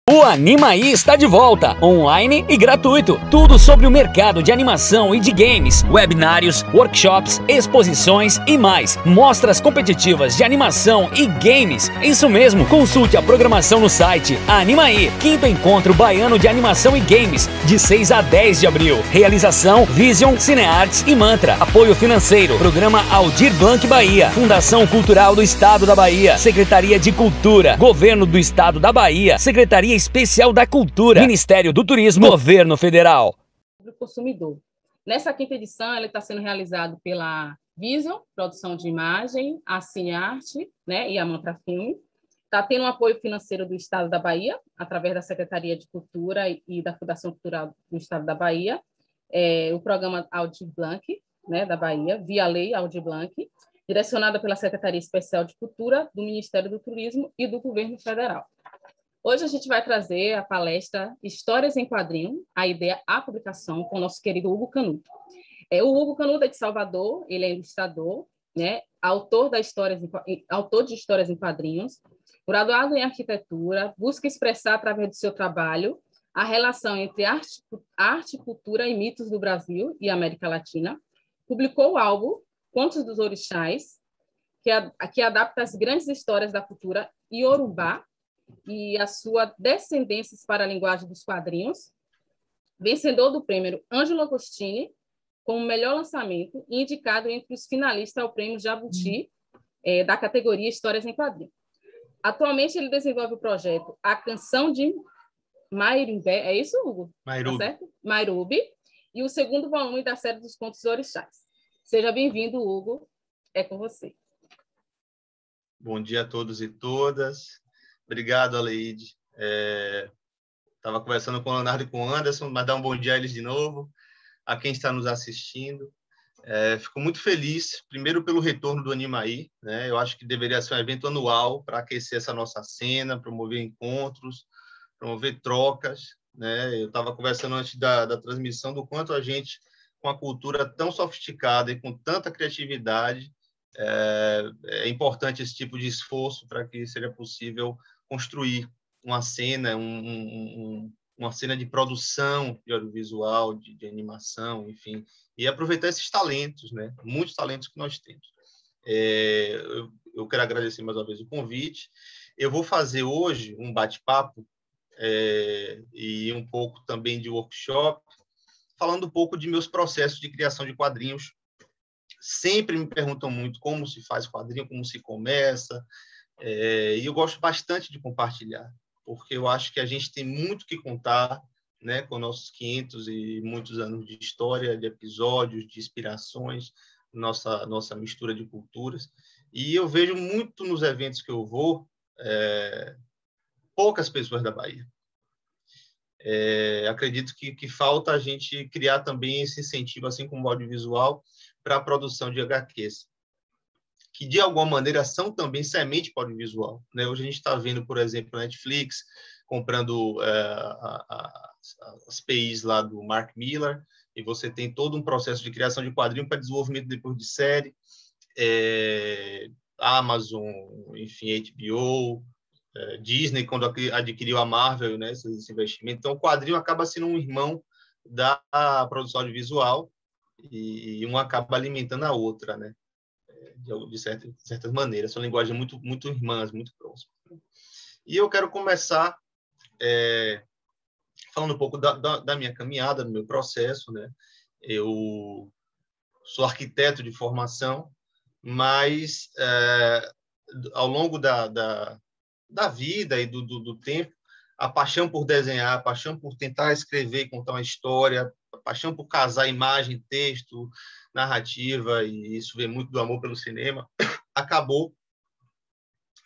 O Animaí está de volta, online e gratuito. Tudo sobre o mercado de animação e de games, webinários, workshops, exposições e mais. Mostras competitivas de animação e games. Isso mesmo, consulte a programação no site Animaí. Quinto Encontro Baiano de Animação e Games, de 6 a 10 de abril. Realização Vision, Cinearts e Mantra. Apoio financeiro, Programa Aldir Blanc Bahia, Fundação Cultural do Estado da Bahia, Secretaria de Cultura, Governo do Estado da Bahia, Secretaria Especial da Cultura, Ministério do Turismo, Governo Federal. Do consumidor. Nessa quinta edição, ela está sendo realizada pela Vision, produção de imagem, a Cinearte, né, e a Mantra Filme. Está tendo um apoio financeiro do Estado da Bahia, através da Secretaria de Cultura e da Fundação Cultural do Estado da Bahia, o programa Aldir Blanc, né, da Bahia, via lei Aldir Blanc, direcionada pela Secretaria Especial de Cultura do Ministério do Turismo e do Governo Federal. Hoje a gente vai trazer a palestra Histórias em Quadrinho, a ideia, a publicação, com o nosso querido Hugo Canuto. O Hugo Canuto é de Salvador, ele é ilustrador, né, autor de histórias em quadrinhos, graduado em arquitetura, busca expressar através do seu trabalho a relação entre arte, cultura e mitos do Brasil e América Latina. Publicou o álbum Contos dos Orixás, que adapta as grandes histórias da cultura iorubá e a sua descendência para a linguagem dos quadrinhos, vencedor do prêmio Ângelo Agostini como melhor lançamento e indicado entre os finalistas ao prêmio Jabuti da categoria Histórias em Quadrinhos. Atualmente, ele desenvolve o projeto A Canção de Mairumbé, é isso, Hugo? Mairubi. Tá certo? Mairubi, e o segundo volume da série dos Contos dos Orixás. Seja bem-vindo, Hugo, é com você. Bom dia a todos e todas. Obrigado, Aleide. Estava conversando com o Leonardo e com o Anderson, mas dar um bom dia a eles de novo, a quem está nos assistindo. Fico muito feliz, primeiro, pelo retorno do Animaí, né? Eu acho que deveria ser um evento anual para aquecer essa nossa cena, promover encontros, promover trocas, né? Eu estava conversando antes da transmissão do quanto a gente, com a cultura tão sofisticada e com tanta criatividade, é importante esse tipo de esforço para que seja possível construir uma cena, uma cena de produção de audiovisual, de animação, enfim, e aproveitar esses talentos, né? Muitos talentos que nós temos. Eu quero agradecer mais uma vez o convite. Eu vou fazer hoje um bate-papo e um pouco também de workshop, falando um pouco de meus processos de criação de quadrinhos. Sempre me perguntam muito como se faz quadrinho, como se começa, e eu gosto bastante de compartilhar, porque eu acho que a gente tem muito que contar, né, com nossos 500 e muitos anos de história, de episódios, de inspirações, nossa mistura de culturas. E eu vejo muito nos eventos que eu vou, poucas pessoas da Bahia. Acredito que falta a gente criar também esse incentivo, assim como o audiovisual, para a produção de HQs, que de alguma maneira são também semente para o audiovisual, né? Hoje a gente está vendo, por exemplo, a Netflix comprando as PIs lá do Mark Millar, e você tem todo um processo de criação de quadrinho para desenvolvimento depois de série, Amazon, enfim, HBO, Disney, quando adquiriu a Marvel, né, esse investimento. Então, o quadrinho acaba sendo um irmão da produção audiovisual e um acaba alimentando a outra, né? De certas maneiras. São linguagens muito, muito irmãs, muito próximas. E eu quero começar falando um pouco da minha caminhada, do meu processo, né? Eu sou arquiteto de formação, mas ao longo da vida e do tempo, a paixão por desenhar, a paixão por tentar escrever e contar uma história, a paixão por casar imagem, texto, narrativa, e isso vem muito do amor pelo cinema, acabou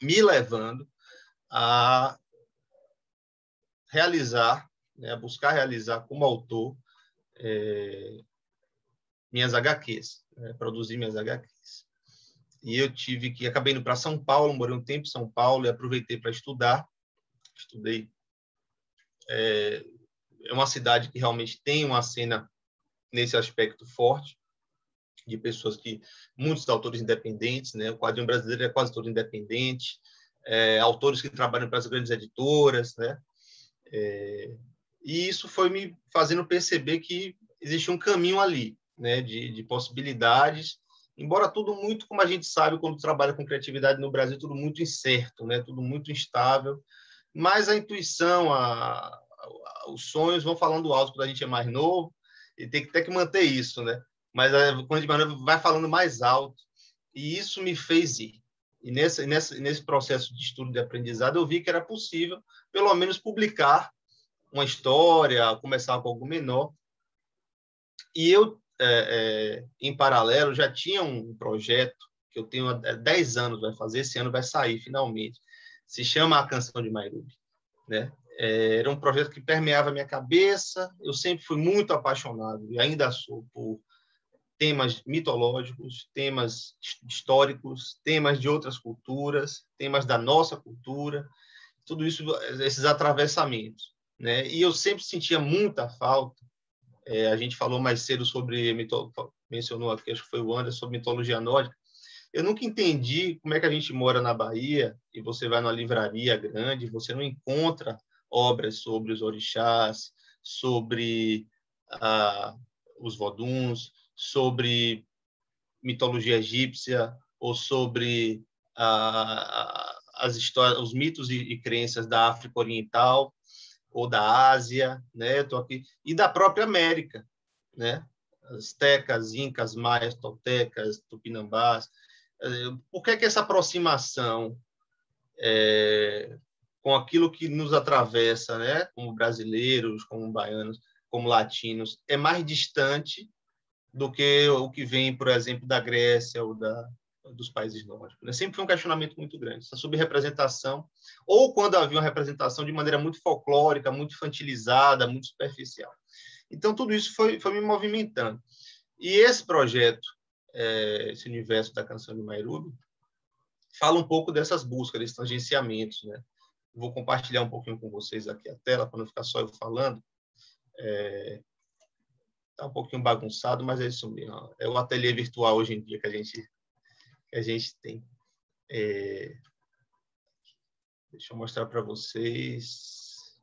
me levando a realizar, né, a buscar realizar como autor minhas HQs, né, produzir minhas HQs. E eu acabei indo para São Paulo, morei um tempo em São Paulo e aproveitei para estudar. Estudei. É uma cidade que realmente tem uma cena nesse aspecto forte, de pessoas muitos autores independentes, né? O quadrinho brasileiro é quase todo independente, autores que trabalham para as grandes editoras, né? E isso foi me fazendo perceber que existe um caminho ali, né, de possibilidades, embora tudo muito, como a gente sabe, quando trabalha com criatividade no Brasil, tudo muito incerto, né, tudo muito instável, mas a intuição, os sonhos vão falando alto quando a gente é mais novo, e tem que ter que manter isso, né? Mas quando a gente vai falando mais alto, e isso me fez ir. E nesse processo de estudo e de aprendizado, eu vi que era possível, pelo menos, publicar uma história, começar com algo menor. E eu, em paralelo, já tinha um projeto que eu tenho há 10 anos, vai fazer, esse ano vai sair, finalmente. Se chama A Canção de Mairubi, né? Era um projeto que permeava a minha cabeça. Eu sempre fui muito apaixonado, e ainda sou, por temas mitológicos, temas históricos, temas de outras culturas, temas da nossa cultura, tudo isso, esses atravessamentos, né? E eu sempre sentia muita falta. A gente falou mais cedo sobre, mencionou aqui, acho que foi o Anderson, sobre mitologia nórdica. Eu nunca entendi como é que a gente mora na Bahia e você vai numa livraria grande, você não encontra obras sobre os orixás, sobre os voduns, sobre mitologia egípcia ou sobre as histórias, os mitos e crenças da África Oriental ou da Ásia, né? Tô aqui, e da própria América, né? Aztecas, incas, maias, toltecas, tupinambás. Por que essa aproximação com aquilo que nos atravessa, né? Como brasileiros, como baianos, como latinos, é mais distante do que o que vem, por exemplo, da Grécia ou dos países nórdicos, né? Sempre foi um questionamento muito grande, essa subrepresentação, ou quando havia uma representação de maneira muito folclórica, muito infantilizada, muito superficial. Então, tudo isso foi me movimentando. E esse projeto, esse universo da Canção de Mairubi, fala um pouco dessas buscas, desses tangenciamentos, né? Vou compartilhar um pouquinho com vocês aqui a tela, para não ficar só eu falando. Está um pouquinho bagunçado, mas é isso mesmo. É o ateliê virtual hoje em dia que a gente tem. Deixa eu mostrar para vocês.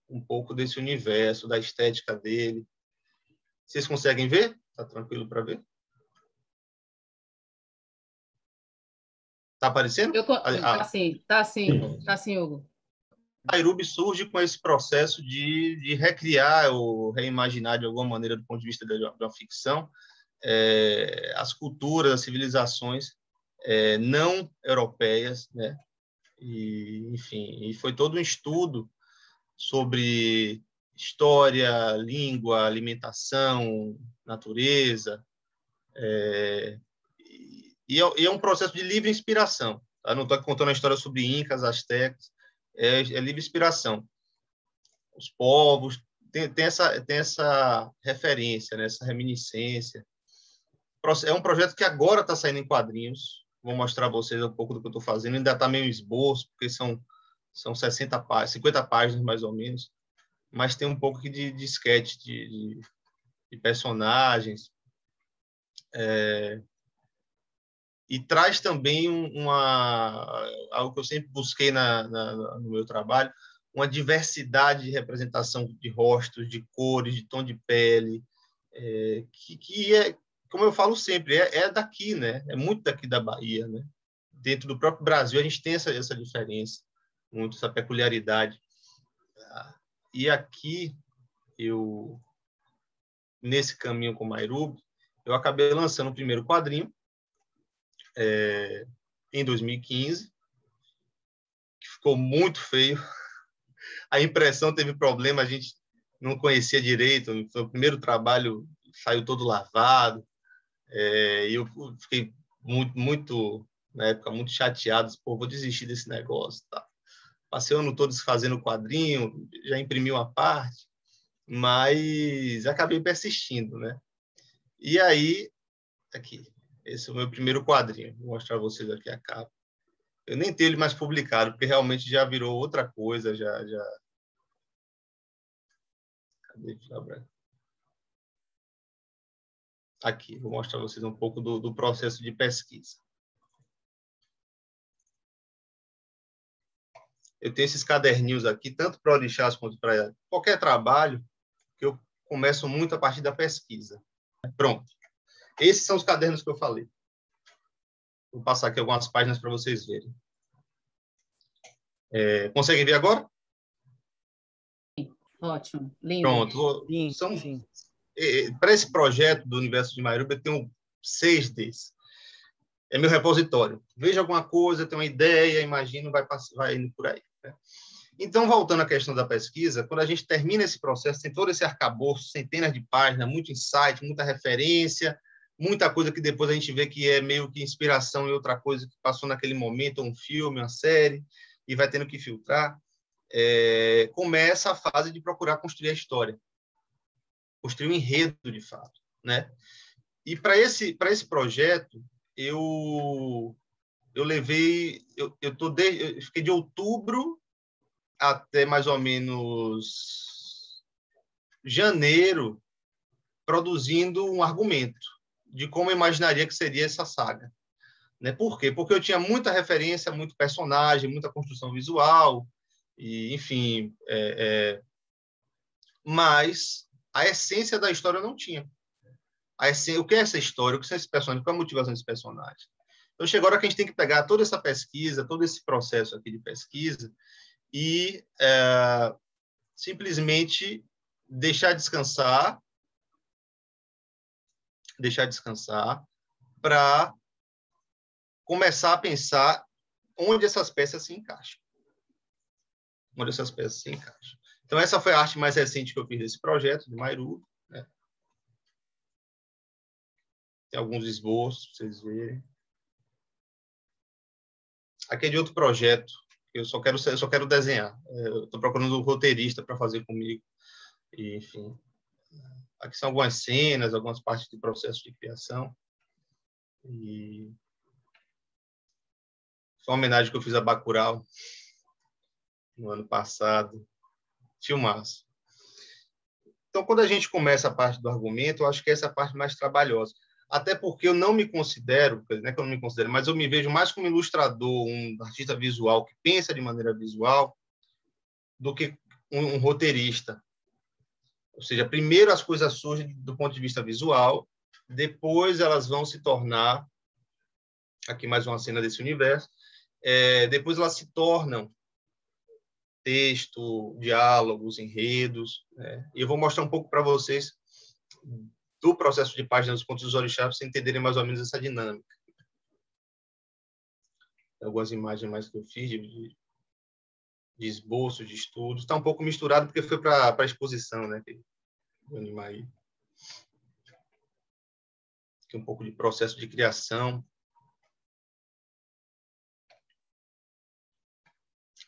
Um pouco desse universo, da estética dele. Vocês conseguem ver? Está tranquilo para ver? Está aparecendo? Tá sim, Hugo. Mairubi surge com esse processo de recriar ou reimaginar de alguma maneira, do ponto de vista de uma ficção, as culturas, as civilizações não europeias, né? E, enfim, e foi todo um estudo sobre história, língua, alimentação, natureza, e é um processo de livre inspiração. Tá? Não estou contando a história sobre incas, astecas, é livre inspiração. Os povos tem essa referência, né? Essa reminiscência. É um projeto que agora está saindo em quadrinhos. Vou mostrar a vocês um pouco do que eu estou fazendo. Ainda está meio esboço, porque são 60 páginas, 50 páginas mais ou menos, mas tem um pouco de sketch de personagens. E traz também algo que eu sempre busquei no meu trabalho, uma diversidade de representação de rostos, de cores, de tom de pele, que é, como eu falo sempre, é daqui, né? É muito daqui da Bahia, né? Dentro do próprio Brasil, a gente tem essa diferença, muito essa peculiaridade. E aqui, nesse caminho com o Mairubi, eu acabei lançando o primeiro quadrinho, em 2015, que ficou muito feio. A impressão teve problema, a gente não conhecia direito. Foi o primeiro trabalho, saiu todo lavado. E eu fiquei muito, na época, muito chateado. Pô, vou desistir desse negócio. Tá? Passei o ano todo fazendo o quadrinho, já imprimi uma parte, mas acabei persistindo, né? E aí, aqui, esse é o meu primeiro quadrinho. Vou mostrar a vocês aqui a capa. Eu nem tenho ele mais publicado, porque realmente já virou outra coisa, já... Cadê? Aqui, vou mostrar a vocês um pouco do processo de pesquisa. Eu tenho esses caderninhos aqui, tanto para orixás quanto para qualquer trabalho, que eu começo muito a partir da pesquisa. Pronto. Esses são os cadernos que eu falei. Vou passar aqui algumas páginas para vocês verem. Conseguem ver agora? Ótimo, lindo. Pronto. Sim. Para esse projeto do Universo de Mairuba, eu tenho 6 desses. É meu repositório. Veja alguma coisa, tem uma ideia, imagino, vai indo por aí. Né? Então, voltando à questão da pesquisa, quando a gente termina esse processo, tem todo esse arcabouço, centenas de páginas, muito insight, muita referência, muita coisa que depois a gente vê que é meio que inspiração em outra coisa que passou naquele momento, um filme, uma série, e vai tendo que filtrar. Começa a fase de procurar construir a história, construir um enredo de fato, né? E para esse projeto eu fiquei de outubro até mais ou menos janeiro produzindo um argumento de como eu imaginaria que seria essa saga, né? Por quê? Porque eu tinha muita referência, muito personagem, muita construção visual, e, enfim, mas a essência da história eu não tinha. O que é essa história? O que são esses personagens? Qual é a motivação desses personagens? Então, chega a hora que a gente tem que pegar toda essa pesquisa, todo esse processo aqui de pesquisa e simplesmente deixar descansar para começar a pensar onde essas peças se encaixam. Então, essa foi a arte mais recente que eu fiz desse projeto, de Mairuba, né? Tem alguns esboços para vocês verem. Aqui é de outro projeto. Eu só quero desenhar. Eu estou procurando um roteirista para fazer comigo. E, enfim. Aqui são algumas cenas, algumas partes do processo de criação. E foi uma homenagem que eu fiz a Bacurau no ano passado. Filmaço. Então, quando a gente começa a parte do argumento, eu acho que essa é a parte mais trabalhosa. Até porque eu não me considero, não é que eu não me considero, mas eu me vejo mais como ilustrador, um artista visual que pensa de maneira visual, do que um roteirista. Ou seja, primeiro as coisas surgem do ponto de vista visual, depois elas vão se tornar, aqui mais uma cena desse universo, depois elas se tornam texto, diálogos, enredos, né? E eu vou mostrar um pouco para vocês do processo de página dos contos dos orixás, para vocês entenderem mais ou menos essa dinâmica. Algumas imagens mais que eu fiz de esboço, de estudos. Está um pouco misturado porque foi para a exposição, né? Vou animar aí. Aqui um pouco de processo de criação.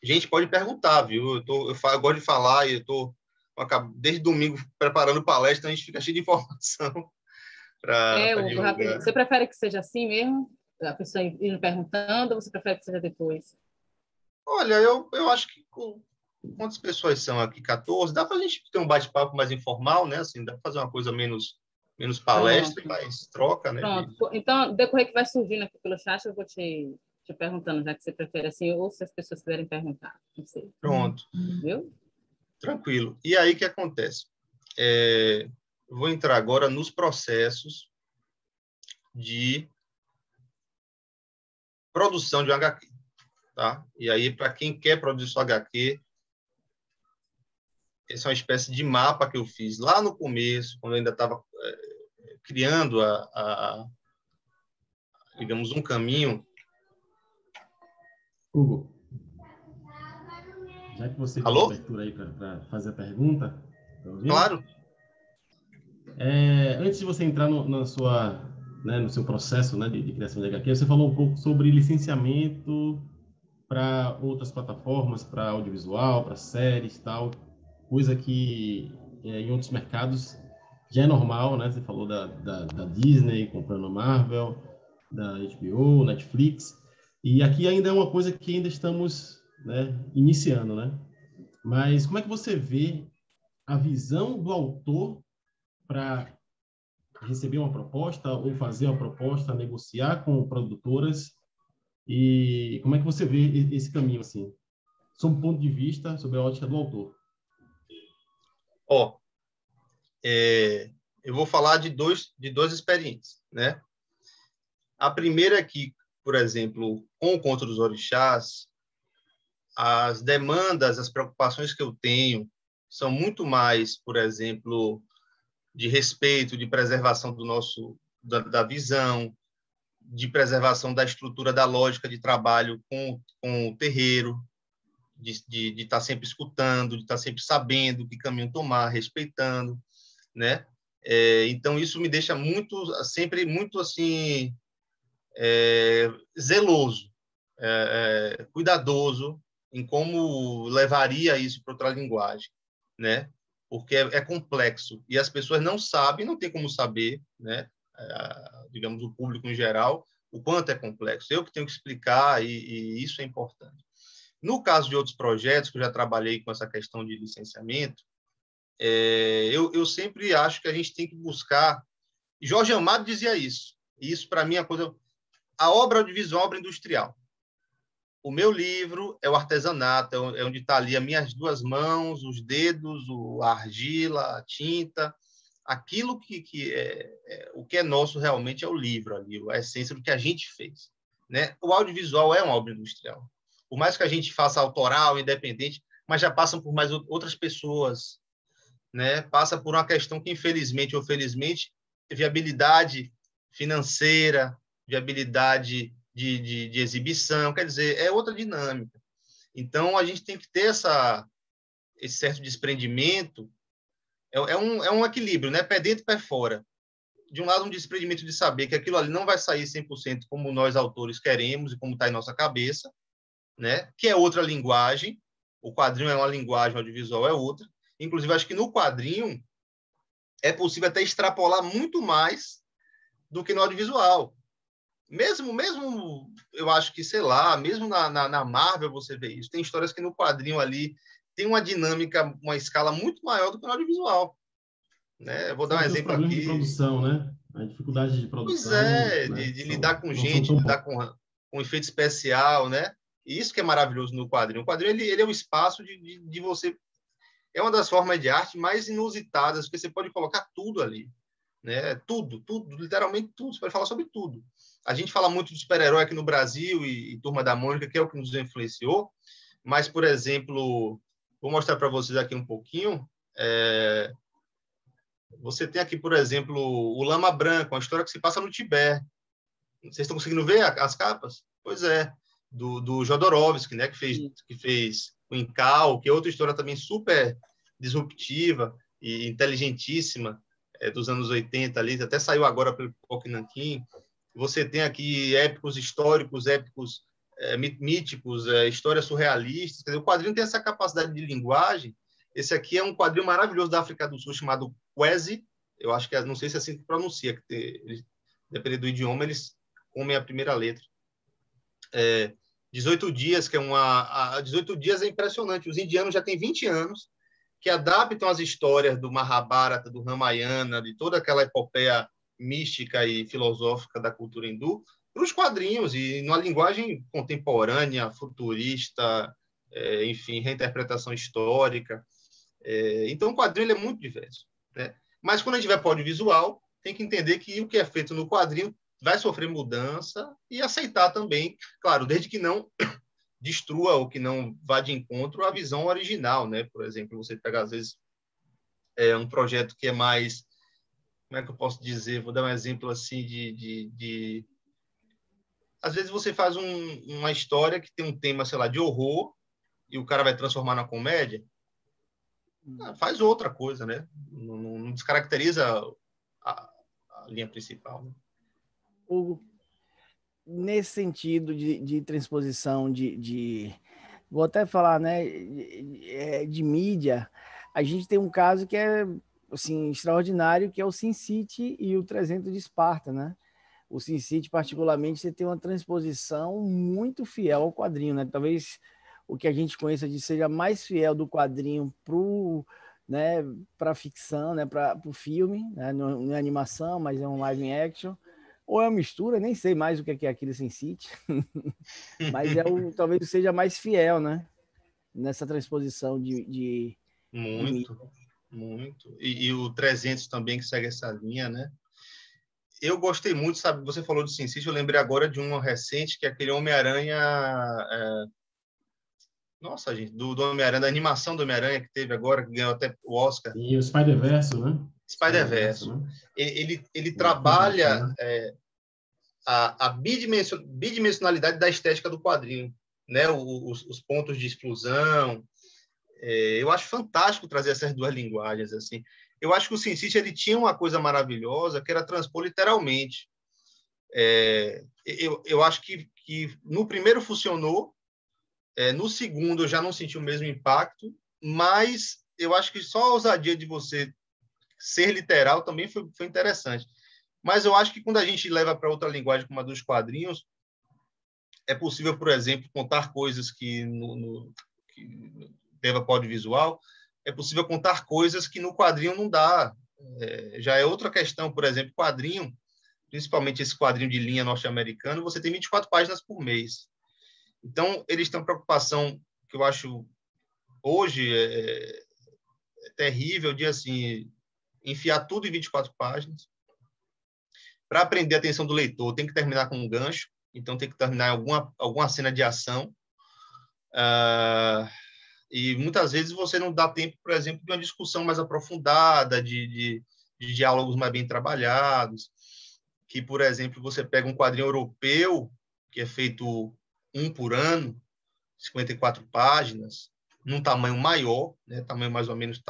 Gente, pode perguntar, viu? Eu gosto de falar e eu acabo desde domingo preparando palestra, a gente fica cheio de informação para Hugo, rapidinho. Você prefere que seja assim mesmo? A pessoa indo perguntando, ou você prefere que seja depois? Olha, eu acho que quantas pessoas são aqui? 14? Dá para a gente ter um bate-papo mais informal, né? Assim, dá para fazer uma coisa menos palestra e mais troca, né? Pronto. Então, decorrer que vai surgindo aqui pelo chat, eu vou te perguntando, já que você prefere assim, ou se as pessoas quiserem perguntar. Não sei. Pronto. Viu? Tranquilo. E aí, o que acontece? Eu vou entrar agora nos processos de produção de um HQ. Tá? E aí, para quem quer produzir sua HQ, essa é uma espécie de mapa que eu fiz lá no começo, quando eu ainda estava criando digamos, um caminho. Hugo, já que você tem abertura aí para fazer a pergunta, tá ouvindo? Claro. Antes de você entrar no seu processo, né, de criação de HQ, você falou um pouco sobre licenciamento para outras plataformas, para audiovisual, para séries, tal, coisa que em outros mercados já é normal, né? Você falou da Disney comprando a Marvel, da HBO, Netflix, e aqui ainda é uma coisa que ainda estamos, né, iniciando, né? Mas como é que você vê a visão do autor para receber uma proposta ou fazer uma proposta, negociar com produtoras? E como é que você vê esse caminho, assim, sob o ponto de vista, sob a ótica do autor? Eu vou falar de duas experiências, né? A primeira é que, por exemplo, com o Conto dos Orixás, as demandas, as preocupações que eu tenho são muito mais, por exemplo, de respeito, de preservação da visão, de preservação da estrutura da lógica de trabalho com o terreiro, de estar sempre escutando, de estar sempre sabendo que caminho tomar, respeitando, né? Então isso me deixa sempre muito assim zeloso, cuidadoso em como levaria isso para outra linguagem, né? Porque é complexo e as pessoas não sabem, não tem como saber, né? Digamos, o público em geral, o quanto é complexo. Eu que tenho que explicar e isso é importante. No caso de outros projetos, que eu já trabalhei com essa questão de licenciamento, eu sempre acho que a gente tem que buscar... Jorge Amado dizia isso, e isso, para mim, é a coisa... A obra audiovisual, a obra industrial. O meu livro é o artesanato, é onde está ali as minhas duas mãos, os dedos, a argila, a tinta. Aquilo o que é nosso realmente é o livro ali, a essência do que a gente fez, né? O audiovisual é uma obra industrial. Por mais que a gente faça autoral, independente, mas já passam por mais outras pessoas, né? Passa por uma questão que, infelizmente ou felizmente, viabilidade financeira, viabilidade de exibição, quer dizer, é outra dinâmica. Então, a gente tem que ter esse certo desprendimento, é um equilíbrio, né? Pé dentro e pé fora. De um lado, um desprendimento de saber que aquilo ali não vai sair 100% como nós, autores, queremos e como está em nossa cabeça, né? Que é outra linguagem. O quadrinho é uma linguagem, o audiovisual é outra. Inclusive, acho que no quadrinho é possível até extrapolar muito mais do que no audiovisual. Mesmo, eu acho que, sei lá, mesmo na Marvel você vê isso. Tem histórias que no quadrinho ali tem uma dinâmica, uma escala muito maior do que no audiovisual. Né? Eu vou dar um exemplo aqui. Os problemas de produção, né? A dificuldade de produção. Pois é, né? de lidar com gente, de lidar com efeito especial, né? E isso que é maravilhoso no quadrinho. O quadrinho ele é um espaço de você... É uma das formas de arte mais inusitadas, porque você pode colocar tudo ali. Né? Tudo, literalmente tudo. Você pode falar sobre tudo. A gente fala muito de super-herói aqui no Brasil e Turma da Mônica, que é o que nos influenciou, mas, por exemplo, vou mostrar para vocês aqui um pouquinho. Você tem aqui, por exemplo, o Lama Branco, uma história que se passa no Tibete. Vocês estão conseguindo ver as capas? Pois é, do Jodorowsky, né, que fez o Incal, que é outra história também super disruptiva e inteligentíssima, dos anos 80 ali, até saiu agora pelo Pipoca e Nanquim. Você tem aqui épicos históricos, épicos míticos, histórias surrealistas. Quer dizer, o quadrinho tem essa capacidade de linguagem. Esse aqui é um quadrinho maravilhoso da África do Sul chamado Kwezi. Eu acho que não sei se é assim que pronuncia, dependendo do idioma, eles comem a primeira letra. 18 dias, que é 18 dias é impressionante. Os indianos já têm 20 anos que adaptam as histórias do Mahabharata, do Ramayana, de toda aquela epopeia mística e filosófica da cultura hindu, para os quadrinhos, e numa linguagem contemporânea, futurista, enfim, reinterpretação histórica. Então, o quadrinho ele é muito diverso. Né? Mas, quando a gente vai para o audiovisual, tem que entender que o que é feito no quadrinho vai sofrer mudança e aceitar também, claro, desde que não destrua ou que não vá de encontro à visão original. Né? Por exemplo, você pega, às vezes, um projeto que é mais... Como é que eu posso dizer? Vou dar um exemplo assim Às vezes você faz uma história que tem um tema, sei lá, de horror e o cara vai transformar na comédia. Faz outra coisa, né? Não descaracteriza a linha principal. Né? Nesse sentido de transposição vou até falar, né, de mídia, a gente tem um caso que é assim, extraordinário, que é o Sin City e o 300 de Esparta, né? O Sin City, particularmente, você tem uma transposição muito fiel ao quadrinho, né? Talvez o que a gente conheça de seja mais fiel do quadrinho né, para ficção, né, para o filme, né, não é animação, mas é um live action, ou é uma mistura, nem sei mais o que é aquele Sin City, mas talvez seja mais fiel, né, nessa transposição de Muito, muito. E o 300 também, que segue essa linha, né? Eu gostei muito, sabe? Você falou do Sin City, eu lembrei agora de uma recente, que é aquele Homem-Aranha... Nossa, gente, do Homem-Aranha, da animação do Homem-Aranha que teve agora, que ganhou até o Oscar. E o Spider-Verse, né? Spider-Verse. Né? Ele Fantástico, trabalha né? a bidimensionalidade da estética do quadrinho, né? Os pontos de explosão. Eu acho fantástico trazer essas duas linguagens, assim. Eu acho que o Sin City, ele tinha uma coisa maravilhosa, que era transpor literalmente. Eu acho que no primeiro funcionou, no segundo eu já não senti o mesmo impacto, mas eu acho que só a ousadia de você ser literal também foi interessante. Mas eu acho que quando a gente leva para outra linguagem, como a dos quadrinhos, é possível, por exemplo, contar coisas que leva para o audiovisual, é possível contar coisas que no quadrinho não dá. Já é outra questão, por exemplo, quadrinho, principalmente esse quadrinho de linha norte-americano, você tem 24 páginas por mês. Então, eles têm uma preocupação que eu acho hoje terrível, de assim, enfiar tudo em 24 páginas. Para aprender a atenção do leitor, tem que terminar com um gancho, então tem que terminar alguma cena de ação. E muitas vezes você não dá tempo, por exemplo, de uma discussão mais aprofundada, de diálogos mais bem trabalhados, que, por exemplo, você pega um quadrinho europeu, que é feito um por ano, 54 páginas, num tamanho maior, né, tamanho mais ou menos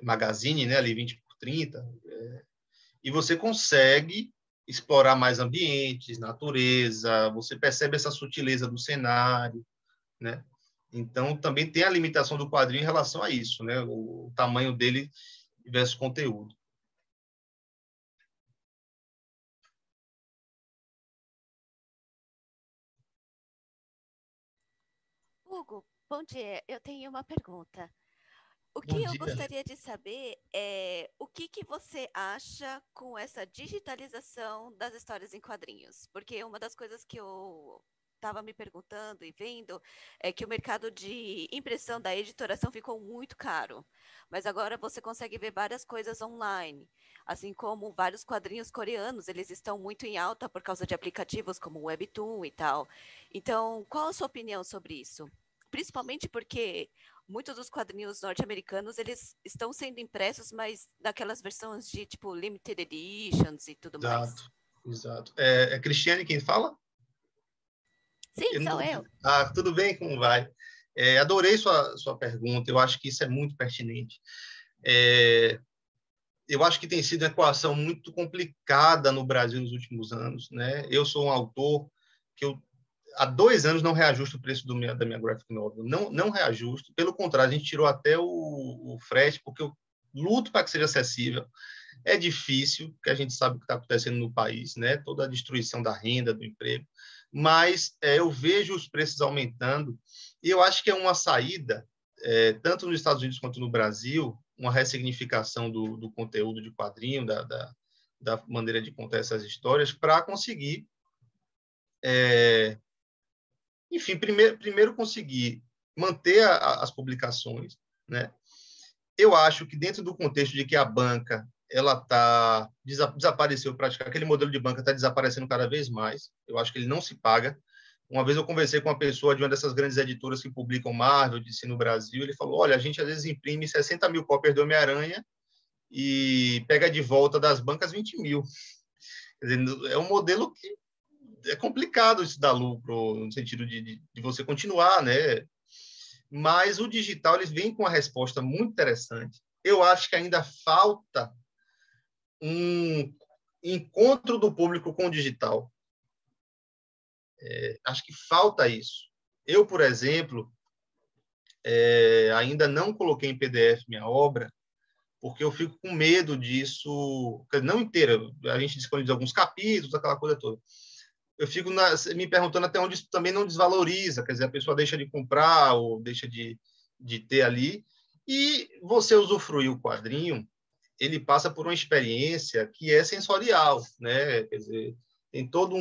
magazine, né, ali 20 por 30, e você consegue explorar mais ambientes, natureza, você percebe essa sutileza do cenário, né? Então, também tem a limitação do quadrinho em relação a isso, né? O tamanho dele versus conteúdo. Hugo, bom dia. Eu tenho uma pergunta. O Bom que eu dia. gostaria de saber é o que você acha com essa digitalização das histórias em quadrinhos? Porque uma das coisas que eu estava me perguntando e vendo é que o mercado de impressão da editoração ficou muito caro, mas agora você consegue ver várias coisas online, assim como vários quadrinhos coreanos, eles estão muito em alta por causa de aplicativos como o Webtoon e tal. Então, qual a sua opinião sobre isso? Principalmente porque muitos dos quadrinhos norte-americanos, eles estão sendo impressos, mas daquelas versões de, tipo, limited editions e tudo mais. Exato, exato. É Cristiane quem fala? Sim, sou eu. Tudo bem, como vai? Adorei sua pergunta, eu acho que isso é muito pertinente. Eu acho que tem sido uma equação muito complicada no Brasil nos últimos anos, né? Eu sou um autor que há 2 anos não reajusto o preço da minha graphic novel. Não reajusto. Pelo contrário, a gente tirou até o frete, porque eu luto para que seja acessível. É difícil, porque a gente sabe o que está acontecendo no país, né? Toda a destruição da renda, do emprego. Mas eu vejo os preços aumentando e eu acho que é uma saída, tanto nos Estados Unidos quanto no Brasil, uma ressignificação do conteúdo de quadrinho, da maneira de contar essas histórias, para conseguir enfim, primeiro conseguir manter as publicações, né? Eu acho que dentro do contexto de que a banca ela desapareceu praticamente, aquele modelo de banca está desaparecendo cada vez mais. Eu acho que ele não se paga. Uma vez eu conversei com uma pessoa de uma dessas grandes editoras que publicam Marvel, DC no Brasil, ele falou, olha, a gente às vezes imprime 60 mil cópias do Homem-Aranha e pega de volta das bancas 20 mil. Quer dizer, é um modelo que é complicado isso dar lucro, no sentido de você continuar, né? Mas o digital, eles vêm com uma resposta muito interessante. Eu acho que ainda falta um encontro do público com o digital. Acho que falta isso. Eu, por exemplo, ainda não coloquei em PDF minha obra, porque eu fico com medo disso, não inteira, a gente disponibiliza alguns capítulos, aquela coisa toda. Eu fico me perguntando até onde isso também não desvaloriza, quer dizer, a pessoa deixa de comprar ou deixa de ter ali. E você usufruir o quadrinho, ele passa por uma experiência que é sensorial, né? Quer dizer, tem todo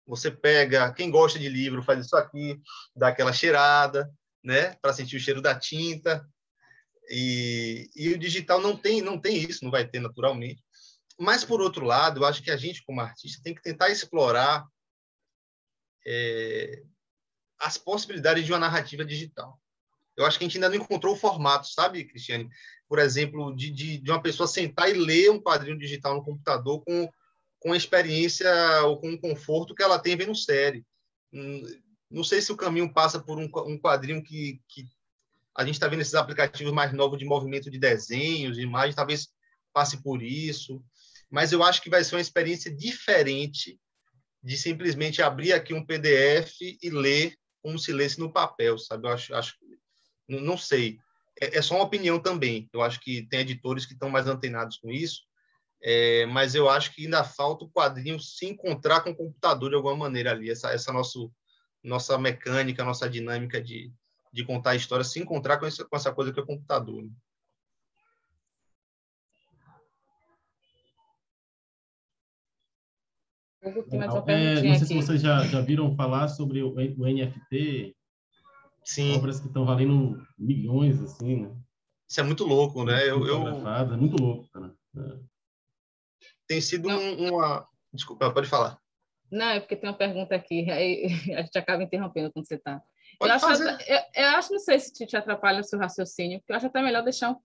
você pega, quem gosta de livro faz isso aqui, dá aquela cheirada, né? Para sentir o cheiro da tinta. E o digital não tem isso, não vai ter naturalmente. Mas, por outro lado, eu acho que a gente, como artista, tem que tentar explorar as possibilidades de uma narrativa digital. Eu acho que a gente ainda não encontrou o formato, sabe, Cristiane? Por exemplo, de uma pessoa sentar e ler um quadrinho digital no computador com a experiência ou com o conforto que ela tem vendo série. Não sei se o caminho passa por um quadrinho que a gente está vendo esses aplicativos mais novos de movimento de desenhos, de imagens, talvez passe por isso. Mas eu acho que vai ser uma experiência diferente de simplesmente abrir aqui um PDF e ler como se lesse no papel, sabe? Eu acho não sei. É só uma opinião também. Eu acho que tem editores que estão mais antenados com isso, mas eu acho que ainda falta o quadrinho se encontrar com o computador de alguma maneira ali. Essa nossa mecânica, nossa dinâmica de contar a história, se encontrar com essa coisa que é o computador. Né? Tem mais uma Não sei perguntinha se aqui. vocês já viram falar sobre o NFT, Sim. obras que estão valendo milhões, assim, né? Isso é muito louco, né? É muito louco, cara. Tem sido uma... Desculpa, pode falar. Não, é porque tem uma pergunta aqui, aí a gente acaba interrompendo quando você está. Pode fazer. Eu acho, não sei se te atrapalha o seu raciocínio, porque eu acho até melhor deixar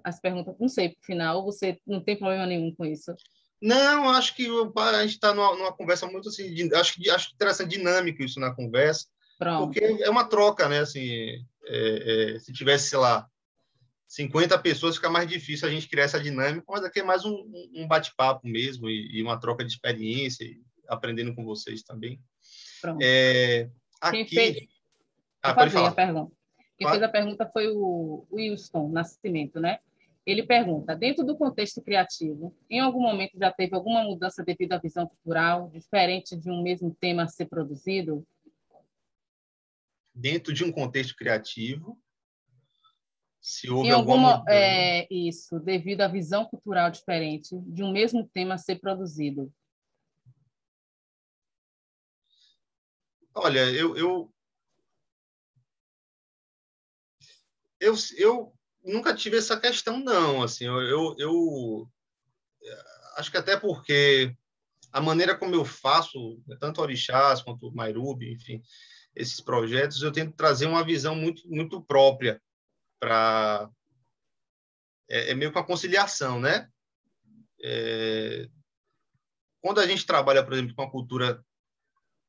as perguntas, não sei, para o final, ou você não tem problema nenhum com isso. Não, acho que a gente está numa conversa muito assim, acho interessante, dinâmico isso na conversa, Pronto. porque é uma troca, né? Assim, se tivesse, sei lá, 50 pessoas, fica mais difícil a gente criar essa dinâmica, mas aqui é mais um bate-papo mesmo e uma troca de experiência, e aprendendo com vocês também. Pronto. Aqui... Vou pode fazer falar. a pergunta. Quem fez a pergunta foi o Wilson Nascimento, né? Ele pergunta, dentro do contexto criativo, em algum momento já teve alguma mudança devido à visão cultural, diferente de um mesmo tema a ser produzido? Dentro de um contexto criativo, se houve alguma mudança... Isso, devido à visão cultural diferente de um mesmo tema a ser produzido. Olha, eu nunca tive essa questão, não. Assim, eu acho que até porque a maneira como eu faço, tanto Orixás quanto Mairubi, enfim, esses projetos, eu tento trazer uma visão muito, muito própria para... meio que uma conciliação, né? Quando a gente trabalha, por exemplo, com a cultura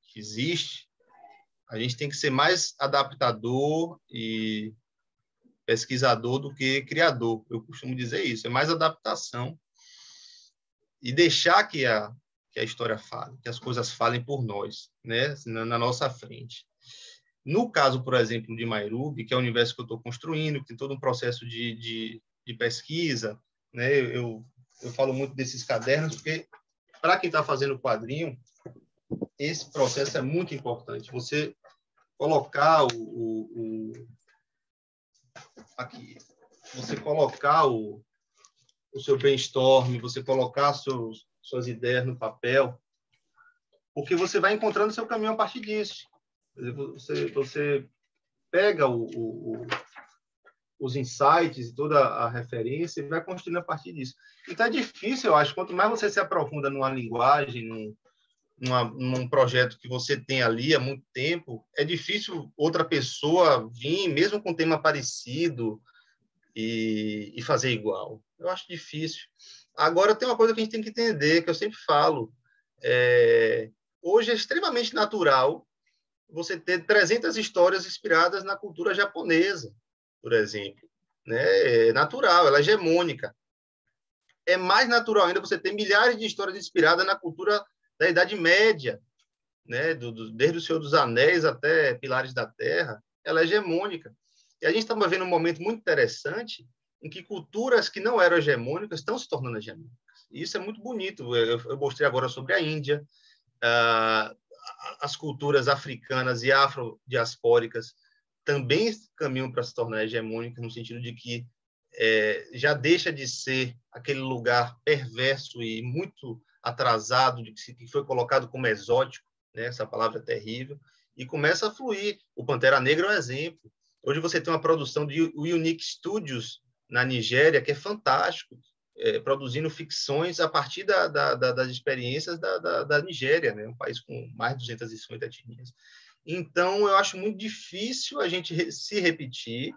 que existe, a gente tem que ser mais adaptador e pesquisador do que criador. Eu costumo dizer isso. É mais adaptação e deixar que a história fale, que as coisas falem por nós, né? Na nossa frente. No caso, por exemplo, de Mairubi, que é o universo que eu estou construindo, que tem todo um processo de pesquisa, né? Eu falo muito desses cadernos, porque para quem está fazendo o quadrinho, esse processo é muito importante. Você colocar aqui, você colocar o seu brainstorm, você colocar suas ideias no papel, porque você vai encontrando o seu caminho a partir disso. Você pega os insights e toda a referência e vai construindo a partir disso. Então é difícil, eu acho, quanto mais você se aprofunda numa linguagem, num projeto que você tem ali há muito tempo, é difícil outra pessoa vir, mesmo com um tema parecido, e fazer igual. Eu acho difícil. Agora, tem uma coisa que a gente tem que entender, que eu sempre falo. Hoje é extremamente natural você ter 300 histórias inspiradas na cultura japonesa, por exemplo. Né? É natural, ela é hegemônica. É mais natural ainda você ter milhares de histórias inspiradas na cultura da Idade Média, né? Desde o Senhor dos Anéis até Pilares da Terra, ela é hegemônica. E a gente está vivendo um momento muito interessante em que culturas que não eram hegemônicas estão se tornando hegemônicas. E isso é muito bonito. Eu mostrei agora sobre a Índia, as culturas africanas e afrodiaspóricas também caminham para se tornar hegemônicas, no sentido de que já deixa de ser aquele lugar perverso e muito atrasado, que foi colocado como exótico, né? Essa palavra é terrível, e começa a fluir. O Pantera Negra é um exemplo. Hoje você tem uma produção de Unique Studios na Nigéria, que é fantástico, produzindo ficções a partir das experiências da Nigéria, né? Um país com mais de 250 etnias. Então, eu acho muito difícil a gente se repetir,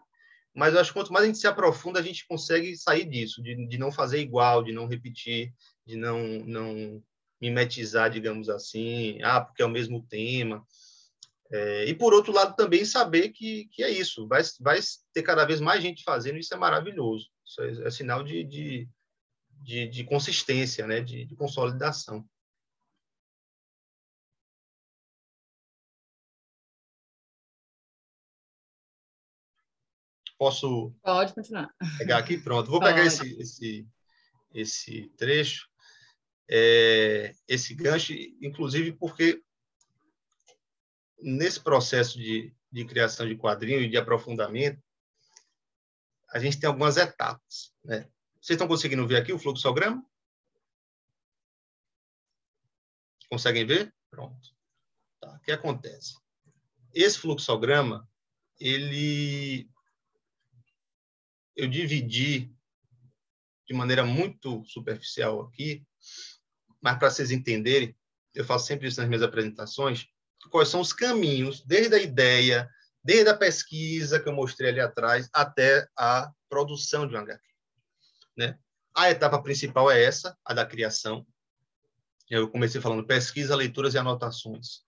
mas eu acho que quanto mais a gente se aprofunda, a gente consegue sair disso, de não fazer igual, de não repetir, de não mimetizar, digamos assim, porque é o mesmo tema. E, por outro lado, também saber que é isso, vai ter cada vez mais gente fazendo, isso é maravilhoso. Isso é sinal de consistência, né? de consolidação. Posso? Pode continuar. Pegar aqui? Pronto. Vou pegar esse trecho, esse gancho, inclusive porque nesse processo de criação de quadrinho e de aprofundamento, a gente tem algumas etapas, né? Vocês estão conseguindo ver aqui o fluxograma? Conseguem ver? Pronto. Tá. O que acontece? Esse fluxograma, eu dividi de maneira muito superficial aqui, mas para vocês entenderem, eu faço sempre isso nas minhas apresentações, quais são os caminhos, desde a ideia, desde a pesquisa que eu mostrei ali atrás, até a produção de um HQ. Né? A etapa principal é essa, a da criação. Eu comecei falando pesquisa, leituras e anotações.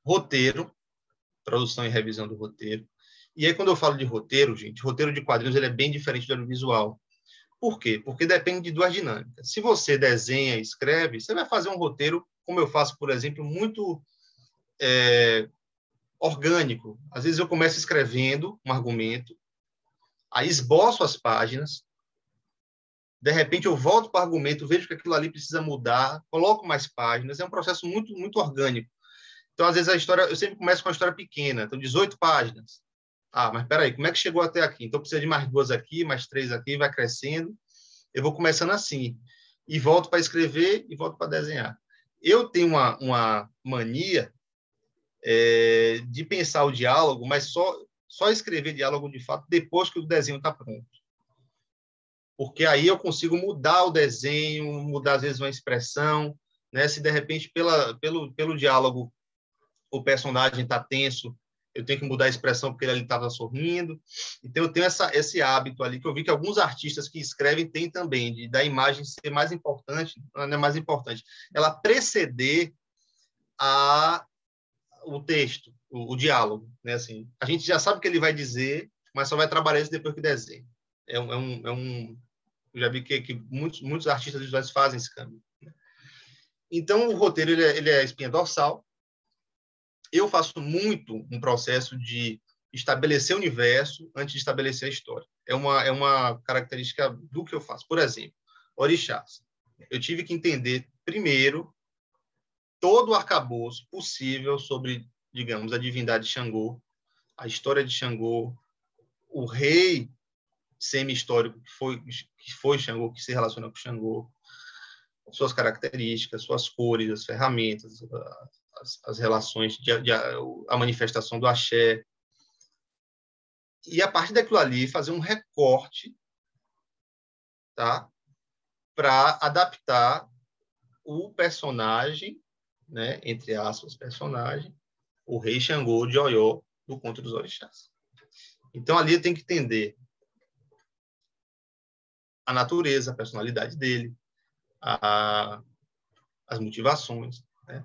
Roteiro, produção e revisão do roteiro. E aí, quando eu falo de roteiro, gente, roteiro de quadrinhos ele é bem diferente do audiovisual. Por quê? Porque depende de duas dinâmicas. Se você desenha e escreve, você vai fazer um roteiro, como eu faço, por exemplo, muito orgânico. Às vezes eu começo escrevendo um argumento, aí esboço as páginas, de repente eu volto para o argumento, vejo que aquilo ali precisa mudar, coloco mais páginas, é um processo muito, muito orgânico. Então, às vezes, a história, eu sempre começo com uma história pequena, então 18 páginas. Mas peraí, como é que chegou até aqui? Então, precisa de mais 2 aqui, mais 3 aqui, vai crescendo. Eu vou começando assim, e volto para escrever e volto para desenhar. Eu tenho uma mania de pensar o diálogo, mas só escrever diálogo, de fato, depois que o desenho está pronto. Porque aí eu consigo mudar o desenho, mudar, às vezes, uma expressão, né? Se, de repente, pelo diálogo, o personagem está tenso, eu tenho que mudar a expressão porque ele estava sorrindo. Então, eu tenho esse hábito ali, que eu vi que alguns artistas que escrevem têm também, da imagem ser mais importante, não é mais importante, ela preceder o texto, o diálogo. Né? Assim, a gente já sabe o que ele vai dizer, mas só vai trabalhar isso depois que desenha. Eu já vi que muitos artistas visuais fazem esse caminho. Né? Então, o roteiro ele é a espinha dorsal. Eu faço muito um processo de estabelecer o universo antes de estabelecer a história. É uma característica do que eu faço. Por exemplo, orixás. Eu tive que entender, primeiro, todo o arcabouço possível sobre, digamos, a divindade de Xangô, a história de Xangô, o rei semi-histórico que foi Xangô, que se relaciona com Xangô, suas características, suas cores, as ferramentas, as relações, a manifestação do axé. E, a partir daquilo ali, fazer um recorte, tá? Para adaptar o personagem, né? Entre aspas, personagem, o rei Xangô de Oió, do Conto dos Orixás. Então, ali tem que entender a natureza, a personalidade dele, as motivações. Né?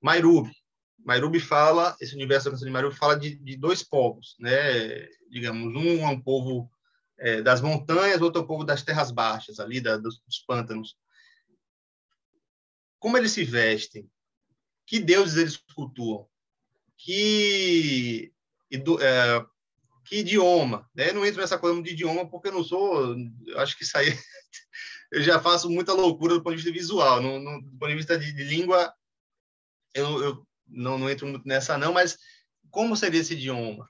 Mairubi fala, esse universo da canção de Mairubi fala de 2 povos, né? Digamos, um é um povo das montanhas, outro é o povo das terras baixas, ali dos pântanos. Como eles se vestem? Que deuses eles cultuam? Que idioma? Né? Eu não entro nessa coisa de idioma porque eu não sou... Acho que isso aí... eu já faço muita loucura do ponto de vista visual. Do ponto de vista de língua, eu não entro muito nessa, não, mas como seria esse idioma?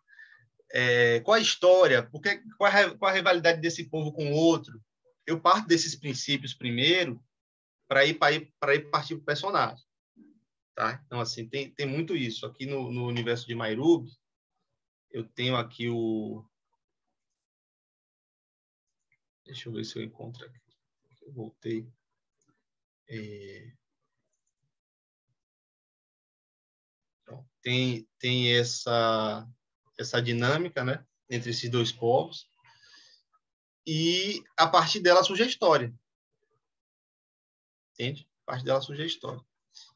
Qual a história? Qual a rivalidade desse povo com o outro? Eu parto desses princípios primeiro para ir partir para o personagem. Tá? Então, assim, tem muito isso. Aqui no universo de Mairubi, eu tenho aqui o... Deixa eu ver se eu encontro aqui. Eu voltei. Então, tem essa dinâmica, né, entre esses dois povos, e a partir dela surge a história. Entende? A partir dela surge a história.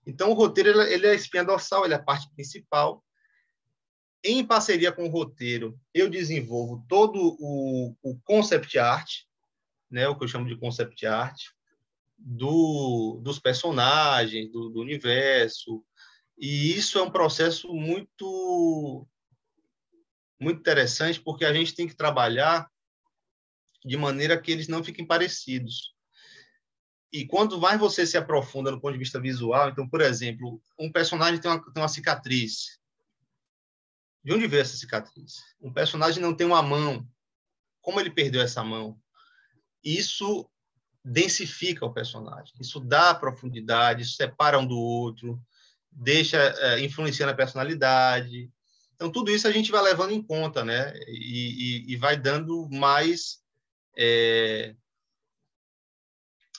Então, o roteiro ele é a espinha dorsal, ele é a parte principal. Em parceria com o roteiro, eu desenvolvo todo o concept art, né, o que eu chamo de concept art, dos personagens, do universo. E isso é um processo muito, muito interessante, porque a gente tem que trabalhar de maneira que eles não fiquem parecidos. E quanto mais você se aprofunda no ponto de vista visual, então, por exemplo, um personagem tem uma cicatriz. De onde veio essa cicatriz? Um personagem não tem uma mão. Como ele perdeu essa mão? Isso densifica o personagem. Isso dá profundidade, isso separa um do outro, influencia na personalidade. Então, tudo isso a gente vai levando em conta, né? E vai dando mais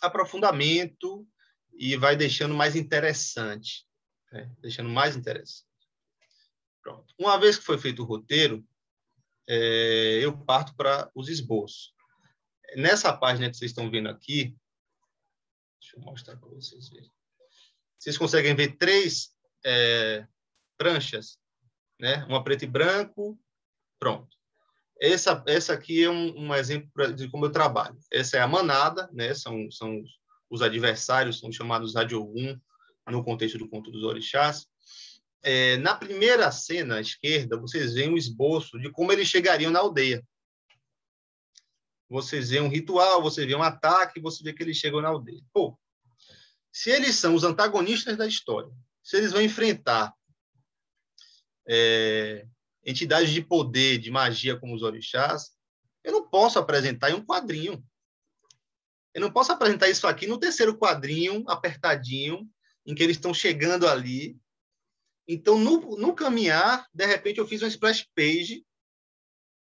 aprofundamento e vai deixando mais interessante. Né? Deixando mais interessante. Pronto. Uma vez que foi feito o roteiro, eu parto para os esboços. Nessa página que vocês estão vendo aqui, deixa eu mostrar para vocês verem. Vocês conseguem ver 3 pranchas, né? Uma preto e branco, pronto. Essa aqui é um exemplo de como eu trabalho. Essa é a manada, né? São os adversários, são chamados Radiogum, no contexto do conto dos orixás. Na primeira cena à esquerda, vocês veem um esboço de como eles chegariam na aldeia. Vocês veem um ritual, você vê um ataque, você vê que eles chegam na aldeia. Pô, se eles são os antagonistas da história, se eles vão enfrentar entidades de poder, de magia como os orixás, eu não posso apresentar em um quadrinho. Eu não posso apresentar isso aqui no terceiro quadrinho, apertadinho, em que eles estão chegando ali. Então, no caminhar, de repente, eu fiz uma splash page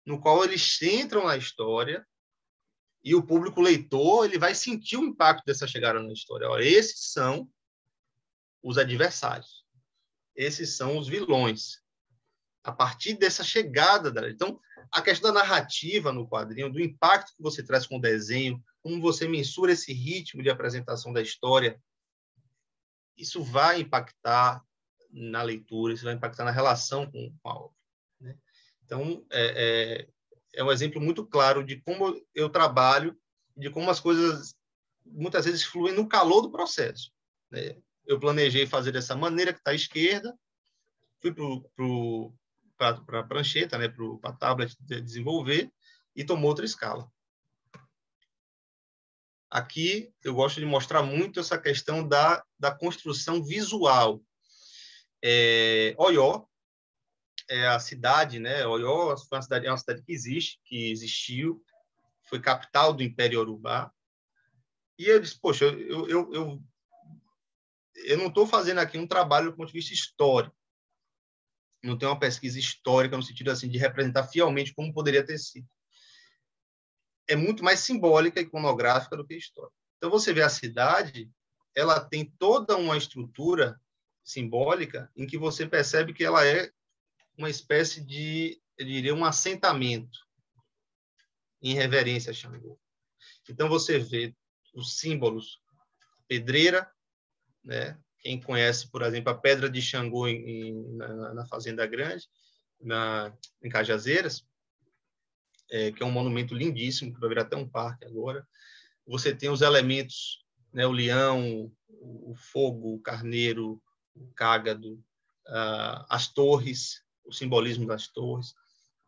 no qual eles entram na história e o público leitor ele vai sentir o impacto dessa chegada na história. Olha, esses são os adversários. Esses são os vilões. A partir dessa chegada. Então, a questão da narrativa no quadrinho, do impacto que você traz com o desenho, como você mensura esse ritmo de apresentação da história, isso vai impactar na leitura, isso vai impactar na relação com a obra. Né? Então, é um exemplo muito claro de como eu trabalho, de como as coisas muitas vezes fluem no calor do processo. Né? Eu planejei fazer dessa maneira que está à esquerda, fui para a prancheta, né, para a tablet desenvolver, e tomou outra escala. Aqui eu gosto de mostrar muito essa questão da construção visual. Oió é a cidade, né? Oió é uma cidade que existiu, foi capital do Império Yorubá. E eu disse, poxa, eu não estou fazendo aqui um trabalho do ponto de vista histórico. Não tem uma pesquisa histórica no sentido assim de representar fielmente como poderia ter sido. É muito mais simbólica e iconográfica do que histórica. Então, você vê a cidade, ela tem toda uma estrutura simbólica em que você percebe que ela é uma espécie de, eu diria, um assentamento em reverência a Xangô. Então, você vê os símbolos, pedreira, né? Quem conhece, por exemplo, a Pedra de Xangô na Fazenda Grande, em Cajazeiras, que é um monumento lindíssimo, que vai virar até um parque agora. Você tem os elementos, né? O leão, o fogo, o carneiro, o cágado, as torres, o simbolismo das torres.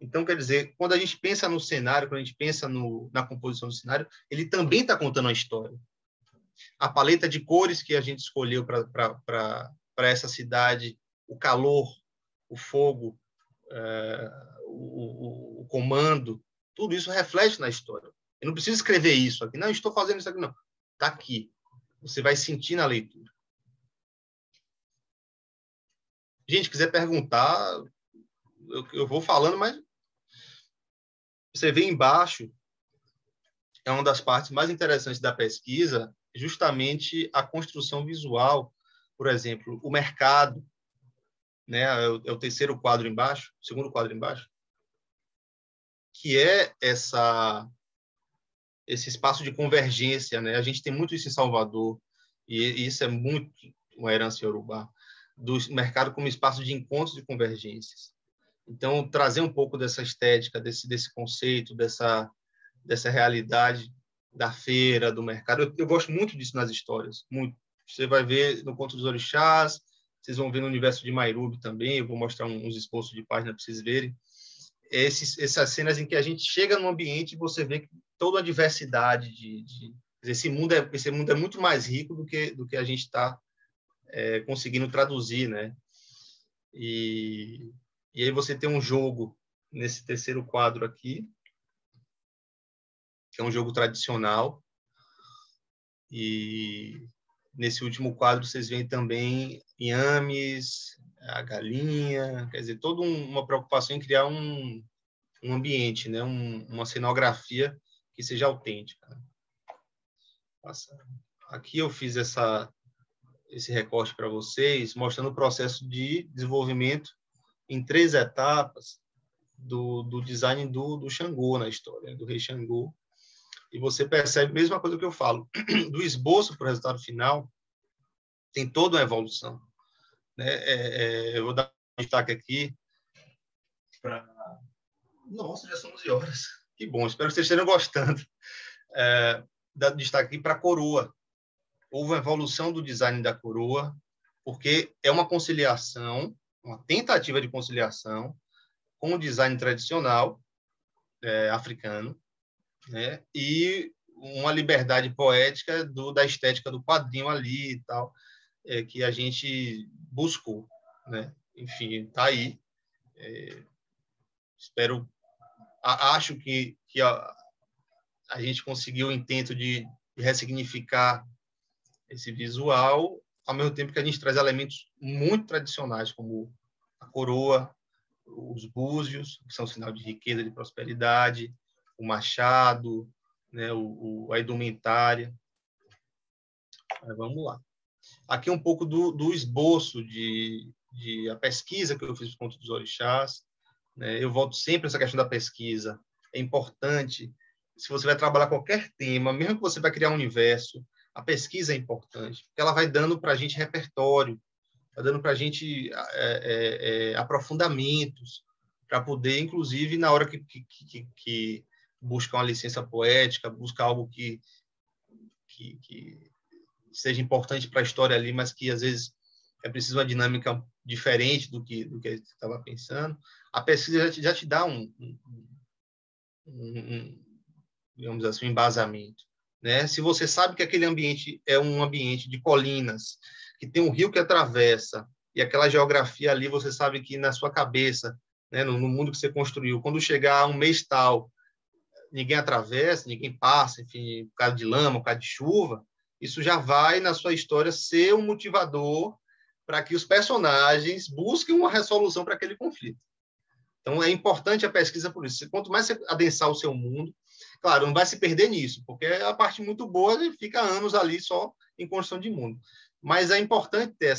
Então, quer dizer, quando a gente pensa no cenário, quando a gente pensa na composição do cenário, ele também está contando uma história. A paleta de cores que a gente escolheu para essa cidade, o calor, o fogo, o comando, tudo isso reflete na história. Eu não preciso escrever isso aqui. Não, estou fazendo isso aqui, não. Está aqui. Você vai sentir na leitura. Gente, quiser perguntar, eu vou falando, mas você vê embaixo, é uma das partes mais interessantes da pesquisa, justamente a construção visual. Por exemplo, o mercado, né? É o terceiro quadro embaixo, o segundo quadro embaixo, que é esse espaço de convergência, né? A gente tem muito isso em Salvador, e isso é muito uma herança iorubá, do mercado como espaço de encontros e convergências. Então, trazer um pouco dessa estética, desse conceito, dessa realidade da feira, do mercado. Eu gosto muito disso nas histórias, muito. Você vai ver no Conto dos Orixás, vocês vão ver no universo de Mairubi também, eu vou mostrar uns esboços de página para vocês verem. Essas cenas em que a gente chega num ambiente e você vê toda a diversidade esse mundo é muito mais rico do que a gente está conseguindo traduzir, né? E aí você tem um jogo nesse terceiro quadro aqui, que é um jogo tradicional, e nesse último quadro vocês veem também inhames, a galinha, quer dizer, toda uma preocupação em criar um ambiente, né? Uma cenografia que seja autêntica. Aqui eu fiz esse recorte para vocês, mostrando o processo de desenvolvimento em 3 etapas do design do Xangô na história, do rei Xangô. E você percebe a mesma coisa que eu falo, do esboço para o resultado final, tem toda uma evolução, né? Eu vou dar um destaque aqui para... Nossa, já são 11 horas. Que bom, espero que vocês estejam gostando. Dar destaque aqui para a coroa. Houve uma evolução do design da coroa, porque é uma conciliação, uma tentativa de conciliação com o design tradicional africano, né? E uma liberdade poética da estética do quadrinho ali e tal, que a gente buscou, né? Enfim, tá aí. Acho que a gente conseguiu o intento de ressignificar esse visual, ao mesmo tempo que a gente traz elementos muito tradicionais, como a coroa, os búzios, que são sinal de riqueza, de prosperidade, o machado, né, a indumentária. Mas vamos lá. Aqui um pouco do esboço a pesquisa que eu fiz para o Conto dos Orixás, né? Eu volto sempre a essa questão da pesquisa. É importante, se você vai trabalhar qualquer tema, mesmo que você vai criar um universo, a pesquisa é importante, porque ela vai dando para a gente repertório, vai dando para a gente aprofundamentos, para poder, inclusive, na hora que buscar uma licença poética, buscar algo que seja importante para a história ali, mas que, às vezes, é preciso uma dinâmica diferente do que a gente estava pensando, a pesquisa já te dá digamos assim, um embasamento, né? Se você sabe que aquele ambiente é um ambiente de colinas, que tem um rio que atravessa, e aquela geografia ali, você sabe que na sua cabeça, né, no mundo que você construiu, quando chegar um mês tal, ninguém atravessa, ninguém passa, enfim, por causa de lama, por causa de chuva, isso já vai, na sua história, ser um motivador para que os personagens busquem uma resolução para aquele conflito. Então, é importante a pesquisa por isso. Quanto mais você adensar o seu mundo, claro, não vai se perder nisso, porque a parte muito boa fica anos ali só em construção de mundo. Mas é importante ter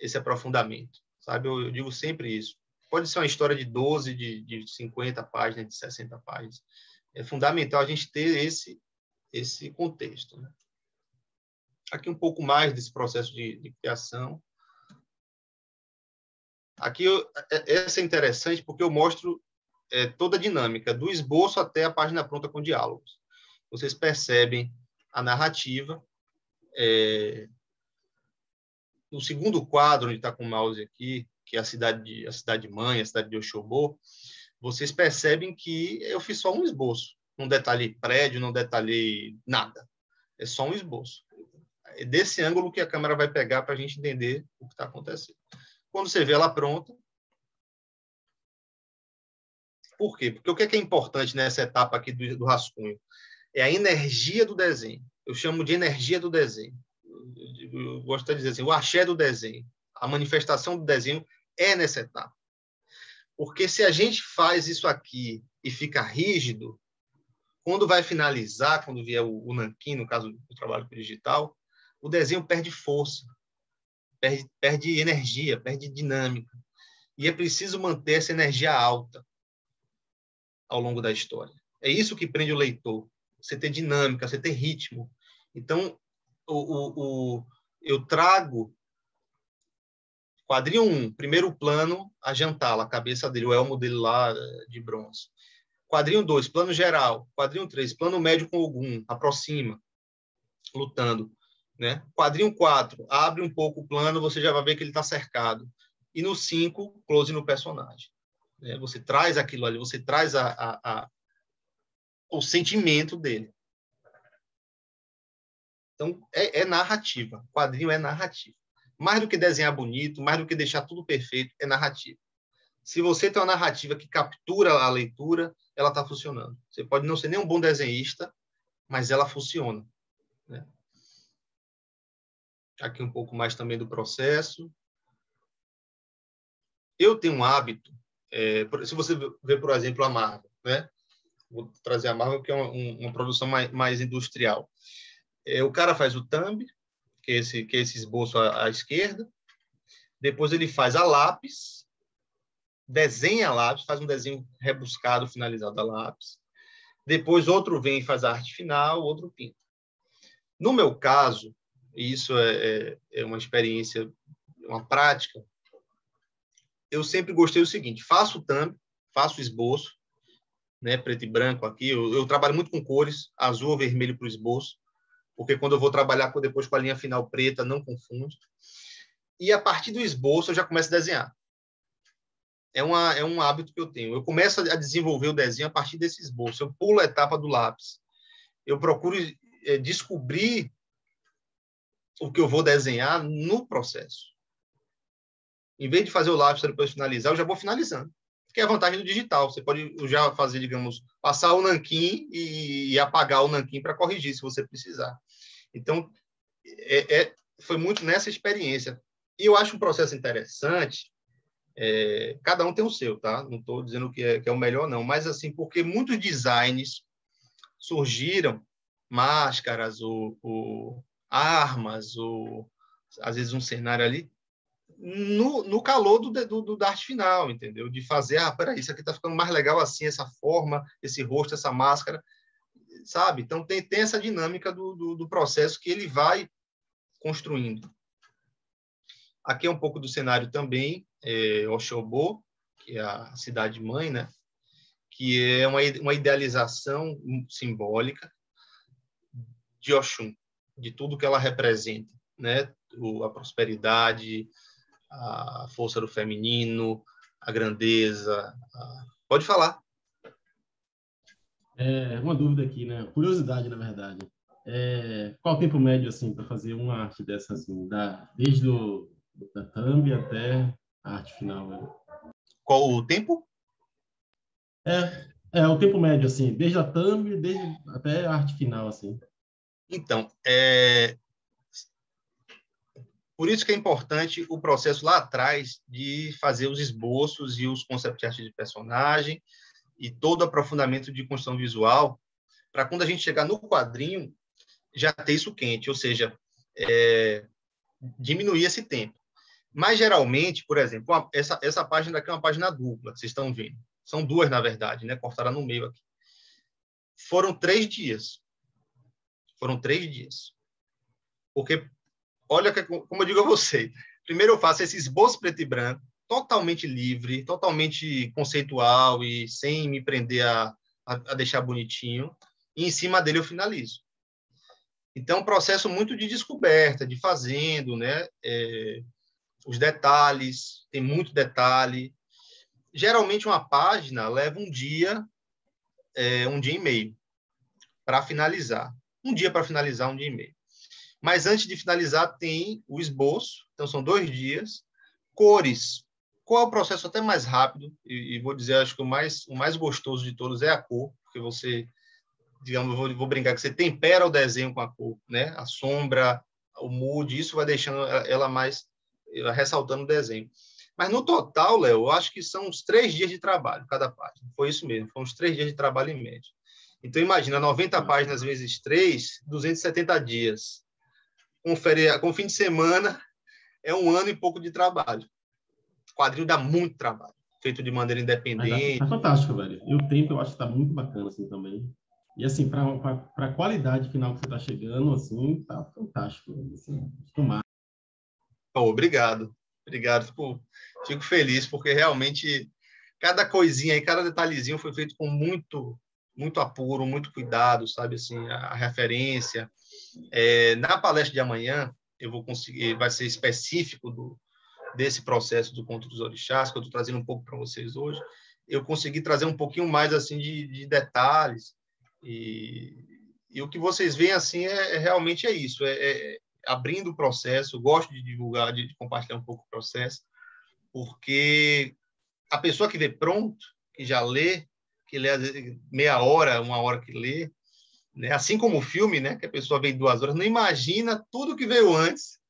esse aprofundamento, sabe? Eu digo sempre isso. Pode ser uma história de 12, de 50 páginas, de 60 páginas. É fundamental a gente ter esse contexto, né? Aqui um pouco mais desse processo de criação. Aqui, essa é interessante porque eu mostro toda a dinâmica, do esboço até a página pronta com diálogos. Vocês percebem a narrativa. No segundo quadro, onde está com o mouse aqui, que é a cidade mãe, a cidade de Oxobô, vocês percebem que eu fiz só um esboço. Não detalhei prédio, não detalhei nada. É só um esboço. É desse ângulo que a câmera vai pegar para a gente entender o que está acontecendo. Quando você vê ela pronta, Por quê? Porque o que é importante nessa etapa aqui do rascunho? É a energia do desenho. Eu chamo de energia do desenho. Eu gosto de dizer assim, o axé do desenho, a manifestação do desenho é nessa etapa. Porque se a gente faz isso aqui e fica rígido, quando vai finalizar, quando vier o nanquim, no caso do trabalho digital, o desenho perde força, perde energia, perde dinâmica. E é preciso manter essa energia alta ao longo da história. É isso que prende o leitor. Você ter dinâmica, você ter ritmo. Então, eu trago quadrinho 1, primeiro plano, a jantala, a cabeça dele, o elmo dele lá de bronze. Quadrinho 2, plano geral. Quadrinho 3, plano médio com Ogum, aproxima, lutando. Né? Quadrinho 4, abre um pouco o plano, você já vai ver que ele está cercado. E no 5, close no personagem. Né? Você traz aquilo ali, você traz o sentimento dele. Então, é narrativa. Quadrinho é narrativa. Mais do que desenhar bonito, mais do que deixar tudo perfeito, é narrativa. Se você tem uma narrativa que captura a leitura, ela está funcionando. Você pode não ser nem um bom desenhista, mas ela funciona. Né? Aqui um pouco mais também do processo. Eu tenho um hábito, se você ver, por exemplo, a Marvel, né? Vou trazer a Marvel, que é uma produção mais industrial. O cara faz o thumb, que é esse esboço à esquerda. Depois ele faz a lápis, desenha a lápis, faz um desenho rebuscado, finalizado a lápis. Depois outro vem e faz a arte final, outro pinta. No meu caso, e isso é uma experiência, uma prática, eu sempre gostei do seguinte: faço o thumb, faço o esboço, né, preto e branco aqui. Eu trabalho muito com cores, azul ou vermelho para o esboço, porque quando eu vou trabalhar depois com a linha final preta, não confundo. E a partir do esboço eu já começo a desenhar. É um hábito que eu tenho. Eu começo a desenvolver o desenho a partir desse esboço. Eu pulo a etapa do lápis. Eu procuro descobrir o que eu vou desenhar no processo. Em vez de fazer o lápis para depois finalizar, eu já vou finalizando. Que é a vantagem do digital. Você pode já fazer, digamos, passar o nanquim e apagar o nanquim para corrigir, se você precisar. Então, foi muito nessa experiência. E eu acho um processo interessante. Cada um tem o seu, tá? Não estou dizendo que é o melhor, não. Mas, assim, porque muitos designs surgiram, máscaras, ou armas, ou às vezes um cenário ali, no calor da arte final, entendeu? De fazer, peraí, isso aqui tá ficando mais legal assim, essa forma, esse rosto, essa máscara, sabe? Então, tem essa dinâmica do processo que ele vai construindo. Aqui é um pouco do cenário também, Oxobô, que é a cidade-mãe, né? Que é uma idealização simbólica de Oxum, de tudo que ela representa, né? A prosperidade, a força do feminino, a grandeza. Pode falar. Uma dúvida aqui, né? Curiosidade, na verdade. Qual o tempo médio, assim, para fazer uma arte dessas, assim, desde da thumb até a arte final? Né? Qual o tempo? O tempo médio, assim, desde a thumb até a arte final, assim. Então, por isso que é importante o processo lá atrás de fazer os esboços e os concept art de personagem e todo o aprofundamento de construção visual, para quando a gente chegar no quadrinho, já ter isso quente, ou seja, diminuir esse tempo. Mas, geralmente, por exemplo, essa página aqui é uma página dupla, vocês estão vendo. São duas, na verdade, né? Cortaram no meio aqui. Foram 3 dias. Porque, olha, como eu digo a você, primeiro eu faço esse esboço preto e branco, totalmente livre, totalmente conceitual e sem me prender a deixar bonitinho, e em cima dele eu finalizo. Então, é um processo muito de descoberta, de fazendo, né? Os detalhes, tem muito detalhe. Geralmente, uma página leva um dia e meio para finalizar. Um dia para finalizar, um dia e meio. Mas antes de finalizar, tem o esboço. Então, são 2 dias. Cores qual é o processo até mais rápido, e vou dizer, acho que o mais gostoso de todos é a cor, porque você, digamos, vou brincar que você tempera o desenho com a cor, né? A sombra, o mood, isso vai deixando ela mais ressaltando o desenho. Mas no total, Léo, eu acho que são uns 3 dias de trabalho cada página. Foi isso mesmo, foram uns 3 dias de trabalho em média. Então, imagina, 90 páginas vezes 3, 270 dias. Com fim de semana, é 1 ano e pouco de trabalho. O quadrinho dá muito trabalho, feito de maneira independente. Tá fantástico, velho. E o tempo eu acho que tá muito bacana, assim, também. E, assim, para a qualidade final que você tá chegando, assim, tá fantástico. Assim, tomar. Obrigado. Fico feliz, porque realmente cada coisinha e cada detalhezinho foi feito com muito apuro, muito cuidado, sabe? Assim, a referência. Na palestra de amanhã, eu vou conseguir, vai ser específico desse processo do Conto dos Orixás, que eu estou trazendo um pouco para vocês hoje. Eu consegui trazer um pouquinho mais assim de detalhes, e o que vocês veem assim realmente é isso, abrindo o processo. Eu gosto de divulgar, de compartilhar um pouco o processo, porque a pessoa que vê pronto, que já lê, que lê às vezes, meia hora, 1 hora que lê, né? Assim como o filme, né? Que a pessoa vê em 2 horas, não imagina tudo que veio antes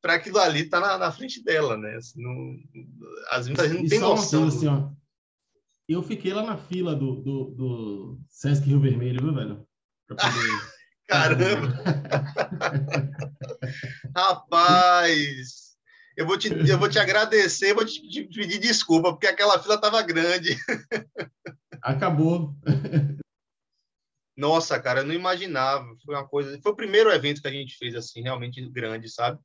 para aquilo ali estar na frente dela, né? Assim, às vezes a gente não tem noção. Coisa, assim, ó, eu fiquei lá na fila do Sesc Rio Vermelho, viu, velho? Pra poder... Caramba! Rapaz! Eu vou te agradecer, vou te pedir desculpa, porque aquela fila estava grande. Acabou. Nossa, cara, eu não imaginava. Foi o primeiro evento que a gente fez assim, realmente grande, sabe?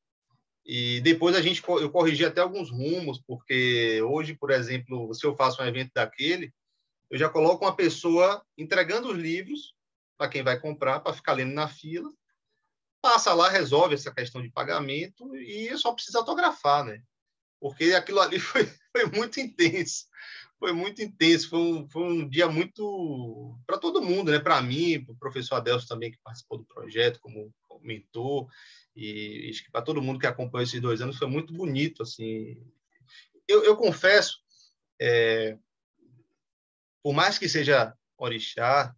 E depois eu corrigi até alguns rumos, porque hoje, por exemplo, se eu faço um evento daquele, eu já coloco uma pessoa entregando os livros para quem vai comprar, para ficar lendo na fila, passa lá, resolve essa questão de pagamento e só precisa autografar, né? Porque aquilo ali foi muito intenso. Foi muito intenso, foi um dia muito para todo mundo, né? Para mim, para o professor Adelso também, que participou do projeto como mentor, e acho que para todo mundo que acompanhou esses 2 anos foi muito bonito, assim. Eu confesso, por mais que seja orixá,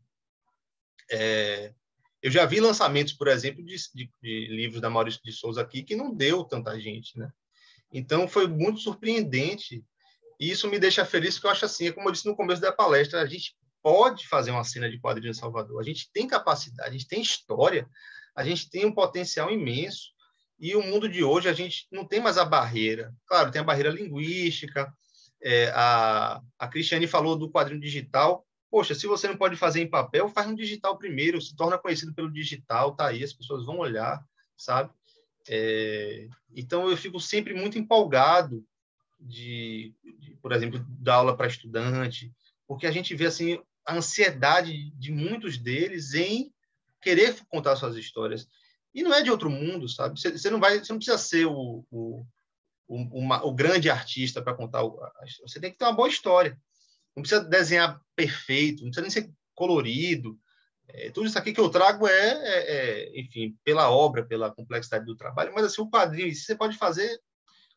eu já vi lançamentos, por exemplo, de livros da Maurício de Souza aqui que não deu tanta gente, né? Então foi muito surpreendente. E isso me deixa feliz, porque eu acho assim, como eu disse no começo da palestra, a gente pode fazer uma cena de quadrinho em Salvador, a gente tem capacidade, a gente tem história, a gente tem um potencial imenso, e o mundo de hoje a gente não tem mais a barreira. Claro, tem a barreira linguística, a Cristiane falou do quadrinho digital. Poxa, se você não pode fazer em papel, faz no digital primeiro, se torna conhecido pelo digital, tá aí, as pessoas vão olhar, sabe? Então, eu fico sempre muito empolgado por exemplo, dar aula para estudante, porque a gente vê assim a ansiedade de muitos deles em querer contar suas histórias. E não é de outro mundo, sabe? Você não precisa ser o grande artista para contar a história. Você tem que ter uma boa história. Não precisa desenhar perfeito, não precisa nem ser colorido. Tudo isso aqui que eu trago enfim, pela obra, pela complexidade do trabalho, mas assim, o quadrinho, você pode fazer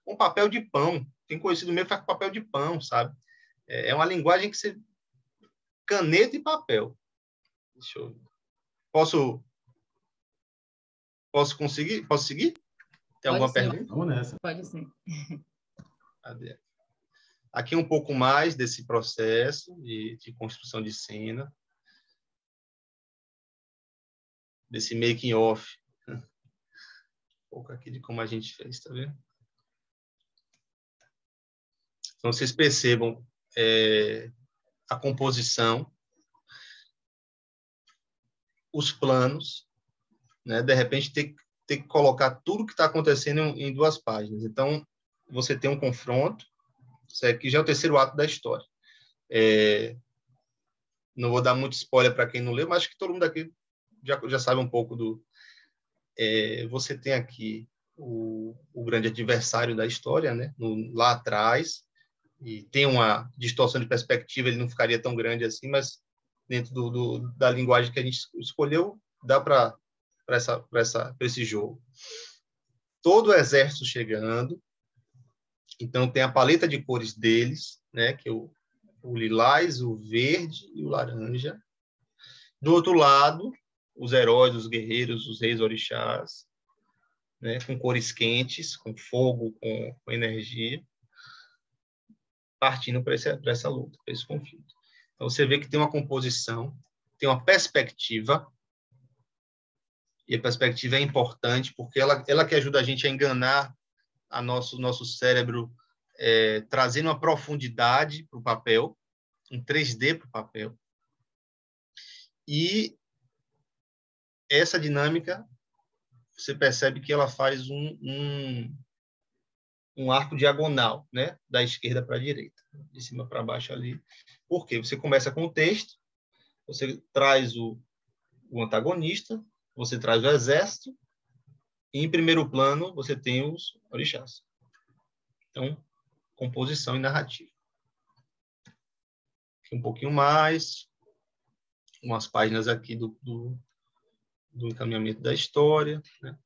com papel de pão. Tem conhecido mesmo que faz com papel de pão, sabe? É uma linguagem que você... Caneta e papel. Deixa eu... Posso conseguir? Posso seguir? Tem alguma pergunta? Vamos nessa. Pode sim. Cadê? Aqui um pouco mais desse processo de construção de cena. Desse making off. Um pouco aqui de como a gente fez, tá vendo? Então, vocês percebam a composição, os planos, né? De repente, ter que colocar tudo que está acontecendo em 2 páginas. Então, você tem um confronto, isso aqui já é o 3º ato da história. Não vou dar muito spoiler para quem não leu, mas acho que todo mundo aqui já sabe um pouco do... você tem aqui o grande adversário da história, né? Lá atrás, e tem uma distorção de perspectiva, ele não ficaria tão grande assim, mas dentro da linguagem que a gente escolheu, dá para esse jogo. Todo o exército chegando, Então, tem a paleta de cores deles, né, que é o lilás, o verde e o laranja. Do outro lado, os heróis, os guerreiros, os reis orixás, né, com cores quentes, com fogo, com energia, partindo para essa luta, para esse conflito. Então, você vê que tem uma composição, tem uma perspectiva, e a perspectiva é importante, porque ela que ajuda a gente a enganar nosso cérebro, trazendo uma profundidade para o papel, um 3D para o papel. E essa dinâmica, você percebe que ela faz um arco diagonal, né? Da esquerda para a direita, de cima para baixo ali. Por quê? Você começa com o texto, você traz o antagonista, você traz o exército, e em primeiro plano você tem os orixás. Então, composição e narrativa. Aqui um pouquinho mais, umas páginas aqui do encaminhamento da história, né?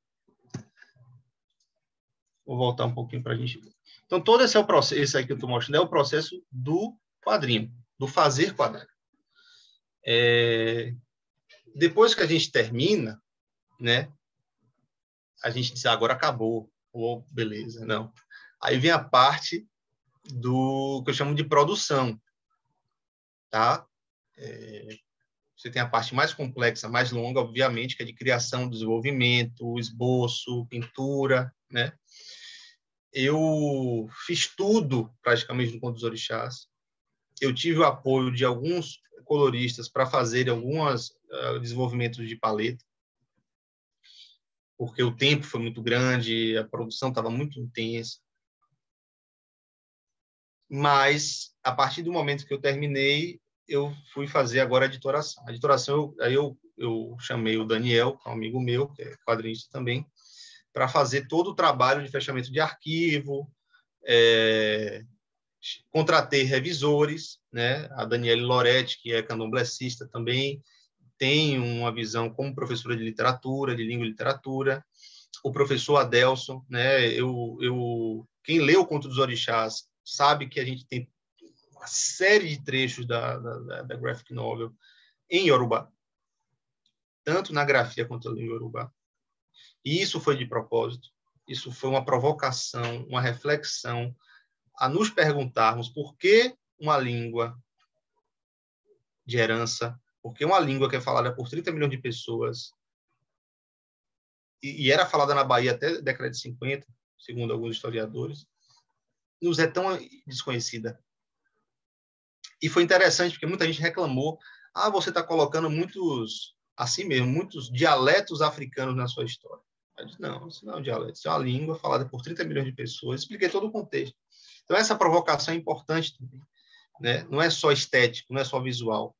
Vou voltar um pouquinho para a gente ver. Então, todo esse é o processo, esse aí que eu estou mostrando, é o processo do quadrinho, do fazer quadrinho. Depois que a gente termina, né, a gente diz, agora acabou, ou beleza, não. Aí vem a parte do que eu chamo de produção, tá? Você tem a parte mais complexa, mais longa, obviamente, que é de criação, desenvolvimento, esboço, pintura, né? Eu fiz tudo, praticamente, no Conto dos Orixás. Eu tive o apoio de alguns coloristas para fazer alguns desenvolvimentos de paleta, porque o tempo foi muito grande, a produção estava muito intensa. Mas, a partir do momento que eu terminei, eu fui fazer agora a editoração. A editoração, aí eu chamei o Daniel, que é um amigo meu, que é quadrinista também, para fazer todo o trabalho de fechamento de arquivo, contratei revisores, né? A Daniele Loretti, que é candomblessista também, tem uma visão como professora de literatura, de língua e literatura. O professor Adelson, né? Quem lê o Conto dos Orixás sabe que a gente tem uma série de trechos da graphic novel em Yorubá, tanto na grafia quanto em Yorubá. E isso foi de propósito, isso foi uma provocação, uma reflexão, a nos perguntarmos por que uma língua de herança, por que uma língua que é falada por 30 milhões de pessoas, e era falada na Bahia até a década de 50, segundo alguns historiadores, nos é tão desconhecida. E foi interessante, porque muita gente reclamou, você está colocando muitos, assim mesmo, muitos dialetos africanos na sua história. Eu disse, não, isso não é um dialeto, isso é uma língua falada por 30 milhões de pessoas. Expliquei todo o contexto. Então, essa provocação é importante também, né? Não é só estético, não é só visual.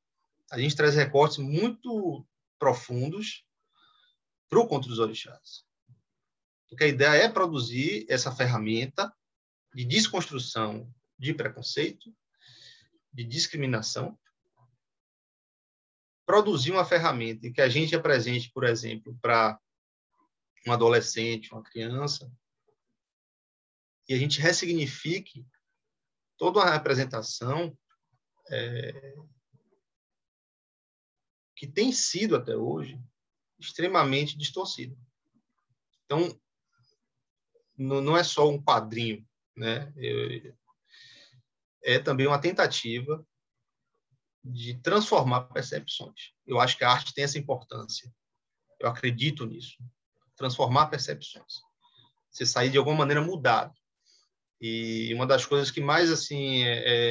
A gente traz recortes muito profundos para o Conto dos Orixás. Porque a ideia é produzir essa ferramenta de desconstrução de preconceito, de discriminação, produzir uma ferramenta em que a gente apresente, por exemplo, para um adolescente, uma criança, e a gente ressignifique toda uma representação que tem sido, até hoje, extremamente distorcida. Então, não é só um quadrinho, né? É também uma tentativa de transformar percepções. Eu acho que a arte tem essa importância. Eu acredito nisso. Transformar percepções. Você sair de alguma maneira mudado. E uma das coisas que mais assim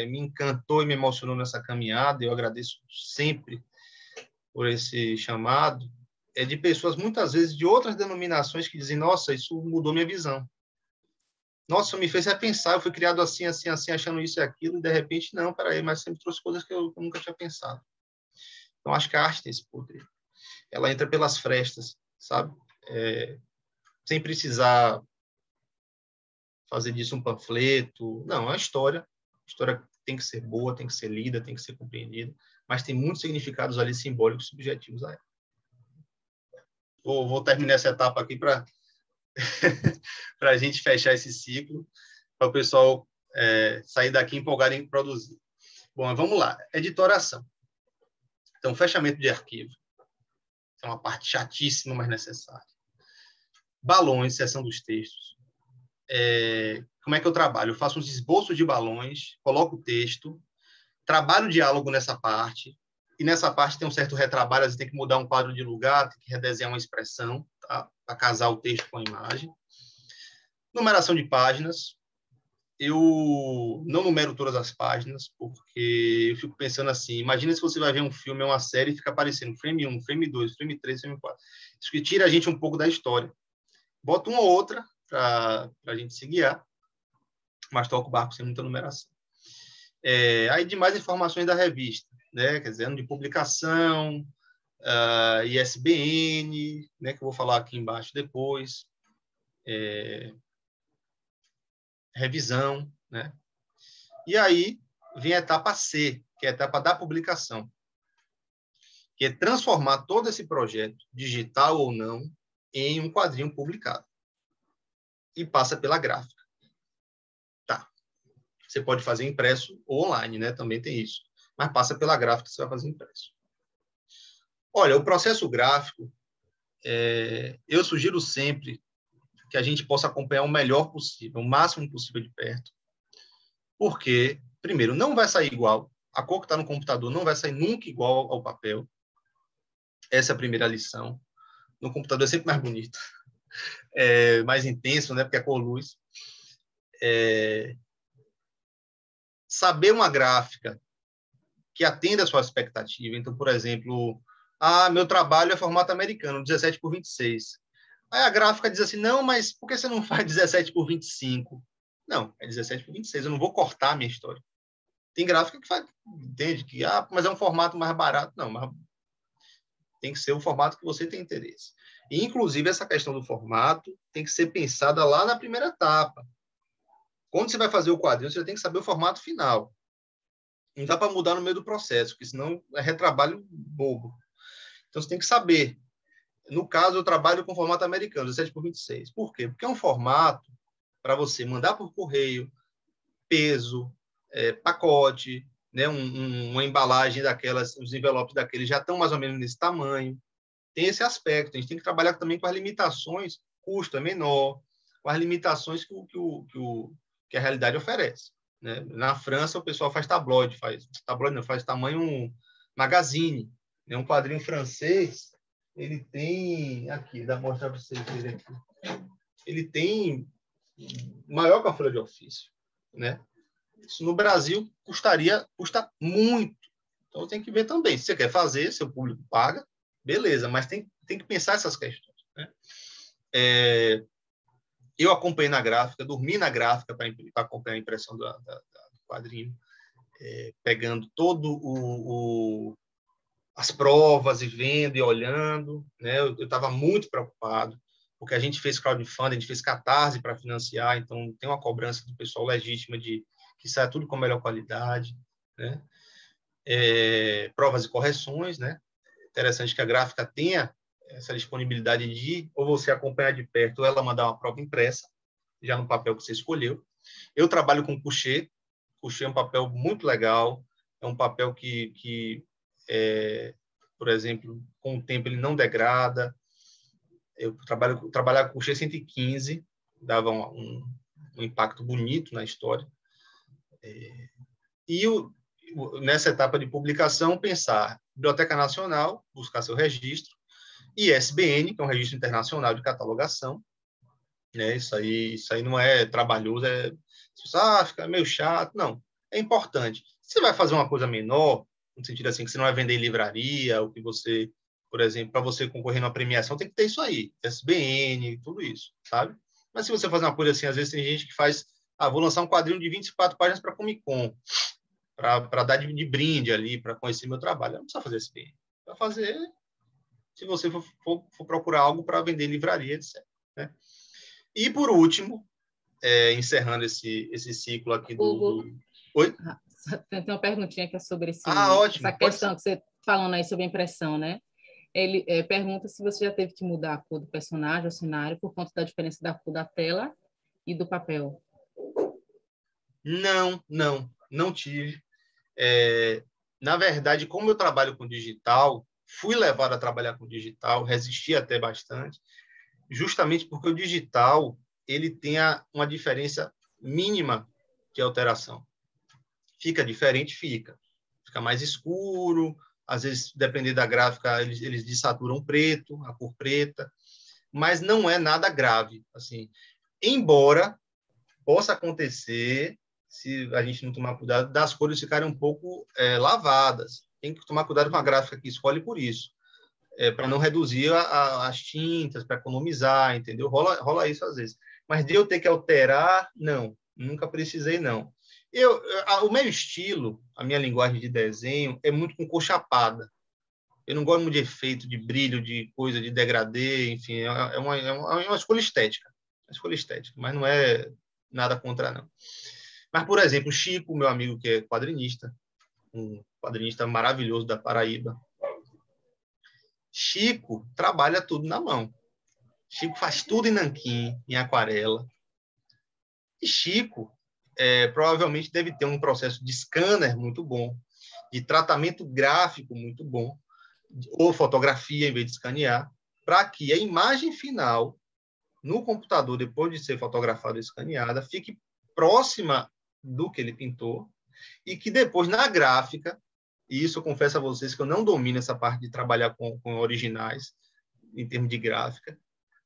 me encantou e me emocionou nessa caminhada, eu agradeço sempre por esse chamado, é de pessoas, muitas vezes, de outras denominações que dizem, nossa, isso mudou minha visão. Nossa, me fez repensar, eu fui criado assim, assim, assim, achando isso e aquilo, e de repente, não, peraí, mas sempre trouxe coisas que eu nunca tinha pensado. Então, acho que a arte tem esse poder. Ela entra pelas frestas, sabe? Sem precisar fazer disso um panfleto. Não, é uma história. A história tem que ser boa, tem que ser lida, tem que ser compreendida, mas tem muitos significados ali simbólicos subjetivos a ela. Vou terminar essa etapa aqui para a gente fechar esse ciclo. para o pessoal sair daqui empolgado em produzir. Bom, vamos lá. Editoração. Então, fechamento de arquivo. É uma parte chatíssima, mas necessária. Balões, seção dos textos. Como é que eu trabalho? Eu faço uns esboços de balões, coloco o texto, trabalho o diálogo nessa parte, e nessa parte tem um certo retrabalho, às vezes tem que mudar um quadro de lugar, tem que redesenhar uma expressão, tá? Para casar o texto com a imagem. Numeração de páginas. Eu não numero todas as páginas, porque eu fico pensando assim, imagina se você vai ver um filme ou uma série e fica aparecendo frame 1, frame 2, frame 3, frame 4. Isso que tira a gente um pouco da história. Bota uma ou outra para a gente se guiar, mas toca o barco sem muita numeração. Aí, demais informações da revista, né? Quer dizer, ano de publicação, ISBN, né? Que eu vou falar aqui embaixo depois. Revisão, né? E aí vem a etapa C, que é a etapa da publicação, que é transformar todo esse projeto, digital ou não, em um quadrinho publicado. E passa pela gráfica. Tá. Você pode fazer impresso ou online, né? Também tem isso. Mas passa pela gráfica, você vai fazer impresso. Olha, o processo gráfico, eu sugiro sempre que a gente possa acompanhar o melhor possível, o máximo possível de perto. Porque, primeiro, não vai sair igual. A cor que está no computador não vai sair nunca igual ao papel. Essa é a primeira lição. No computador é sempre mais bonito. Mais intenso, né? Porque é cor luz. Saber uma gráfica que atenda a sua expectativa. Então, por exemplo, meu trabalho é formato americano, 17 por 26. Aí a gráfica diz assim, não, mas por que você não faz 17 por 25? Não, é 17 por 26, eu não vou cortar a minha história. Tem gráfica que faz, entende? Que, mas é um formato mais barato. Não, mas tem que ser o formato que você tem interesse. E, inclusive, essa questão do formato tem que ser pensada lá na primeira etapa. Quando você vai fazer o quadrinho, você tem que saber o formato final. Não dá para mudar no meio do processo, porque senão é retrabalho bobo. Então, você tem que saber. No caso, eu trabalho com formato americano, 17 por 26. Por quê? Porque é um formato para você mandar por correio, peso, pacote, né? Uma embalagem daquelas, os envelopes daqueles já estão mais ou menos nesse tamanho. Tem esse aspecto. A gente tem que trabalhar também com as limitações, custo é menor, com as limitações que a realidade oferece. Né? Na França, o pessoal faz tabloide, faz tamanho magazine. Né? Um quadrinho francês, ele tem... Aqui, dá para mostrar para vocês verem aqui. Ele tem maior que a folha de ofício. Né? Isso no Brasil custa muito. Então, tem que ver também. Se você quer fazer, seu público paga, beleza, mas tem que pensar essas questões. Né? Eu acompanhei na gráfica, dormi na gráfica para acompanhar a impressão do quadrinho, pegando todo as provas e vendo e olhando. Né? Eu estava muito preocupado, porque a gente fez crowdfunding, a gente fez Catarse para financiar, então tem uma cobrança do pessoal legítima de que saia tudo com melhor qualidade. Né? Provas e correções, né? Interessante que a gráfica tenha essa disponibilidade de ou você acompanhar de perto ou ela mandar uma prova impressa, já no papel que você escolheu. Eu trabalho com couché. Couché é um papel muito legal, é um papel que por exemplo, com o tempo ele não degrada. Eu trabalhava com couché 115, dava um impacto bonito na história. Nessa etapa de publicação, pensar Biblioteca Nacional, buscar seu registro, ISBN, que é um registro internacional de catalogação. Né? Isso aí não é trabalhoso, fica meio chato. Não, é importante. Você vai fazer uma coisa menor, no sentido assim, que você não vai vender em livraria, ou que você, por exemplo, para você concorrer numa premiação, tem que ter isso aí, ISBN, tudo isso, sabe? Mas se você fazer uma coisa assim, às vezes tem gente que faz, vou lançar um quadrinho de 24 páginas para Comic Con, para dar de brinde ali, para conhecer meu trabalho. Não precisa fazer ISBN. Vai fazer se você for procurar algo para vender em livraria, etc. Né? E, por último, encerrando esse ciclo aqui Oi? Tem uma perguntinha que é sobre ótimo. essa questão que você está falando aí sobre a impressão, né? Ele pergunta se você já teve que mudar a cor do personagem, o cenário, por conta da diferença da cor da tela e do papel. Não tive. Na verdade, como eu trabalho com digital, fui levado a trabalhar com digital, resisti até bastante, justamente porque o digital ele tem uma diferença mínima de alteração. Fica diferente? Fica mais escuro, às vezes, dependendo da gráfica, eles desaturam preto, a cor preta, mas não é nada grave, assim. Embora possa acontecer, se a gente não tomar cuidado, das cores ficarem um pouco lavadas. Tem que tomar cuidado com a gráfica que escolhe por isso, para não reduzir as tintas, para economizar, entendeu? Rola isso às vezes. Mas de eu ter que alterar, não. Nunca precisei, não. O meu estilo, a minha linguagem de desenho, é muito com cor chapada. Eu não gosto muito de efeito, de brilho, de coisa, de degradê, enfim, é uma escolha estética. Uma escolha estética, mas não é nada contra, não. Mas, por exemplo, o Chico, meu amigo que é quadrinista, um quadrinista maravilhoso da Paraíba, Chico trabalha tudo na mão. Chico faz tudo em nanquim, em aquarela. E Chico provavelmente deve ter um processo de scanner muito bom, de tratamento gráfico muito bom, ou fotografia em vez de escanear, para que a imagem final no computador, depois de ser fotografada e escaneada, fique próxima do que ele pintou e que depois, na gráfica, e isso eu confesso a vocês que eu não domino essa parte de trabalhar com originais, em termos de gráfica,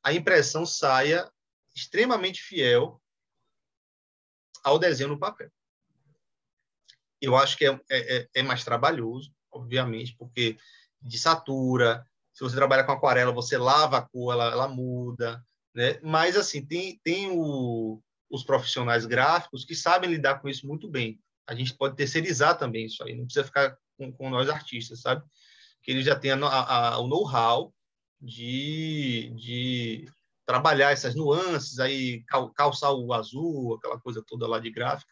a impressão saia extremamente fiel ao desenho no papel. Eu acho que é mais trabalhoso, obviamente, porque desatura. Se você trabalha com aquarela, você lava a cor, ela muda, né? Mas, assim, tem os profissionais gráficos que sabem lidar com isso muito bem. A gente pode terceirizar também isso aí, não precisa ficar com nós artistas, sabe? Que ele já tem o know-how de trabalhar essas nuances, aí calçar o azul, aquela coisa toda lá de gráfica.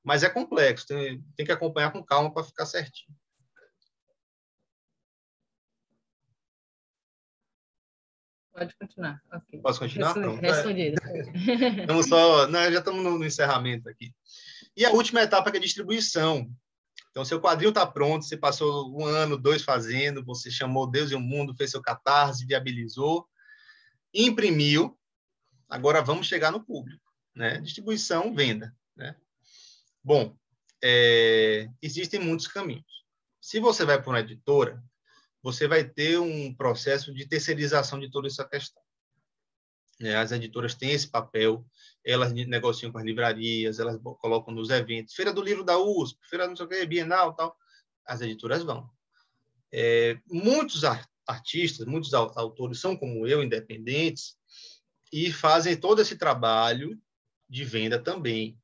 Mas é complexo, tem que acompanhar com calma para ficar certinho. Pode continuar. Okay. Posso continuar? Pronto. Respondido. Já estamos no encerramento aqui. E a última etapa que é a distribuição. Então, seu quadrinho está pronto, você passou 1 ano, 2 fazendo, você chamou Deus e o mundo, fez seu catarse, viabilizou, imprimiu, agora vamos chegar no público, né? Distribuição, venda, né? Bom, existem muitos caminhos. Se você vai para uma editora, você vai ter um processo de terceirização de toda essa questão. As editoras têm esse papel, elas negociam com as livrarias, elas colocam nos eventos, Feira do Livro da USP, Feira não sei o quê, Bienal, tal. As editoras vão. Muitos artistas, muitos autores são como eu, independentes, e fazem todo esse trabalho de venda também,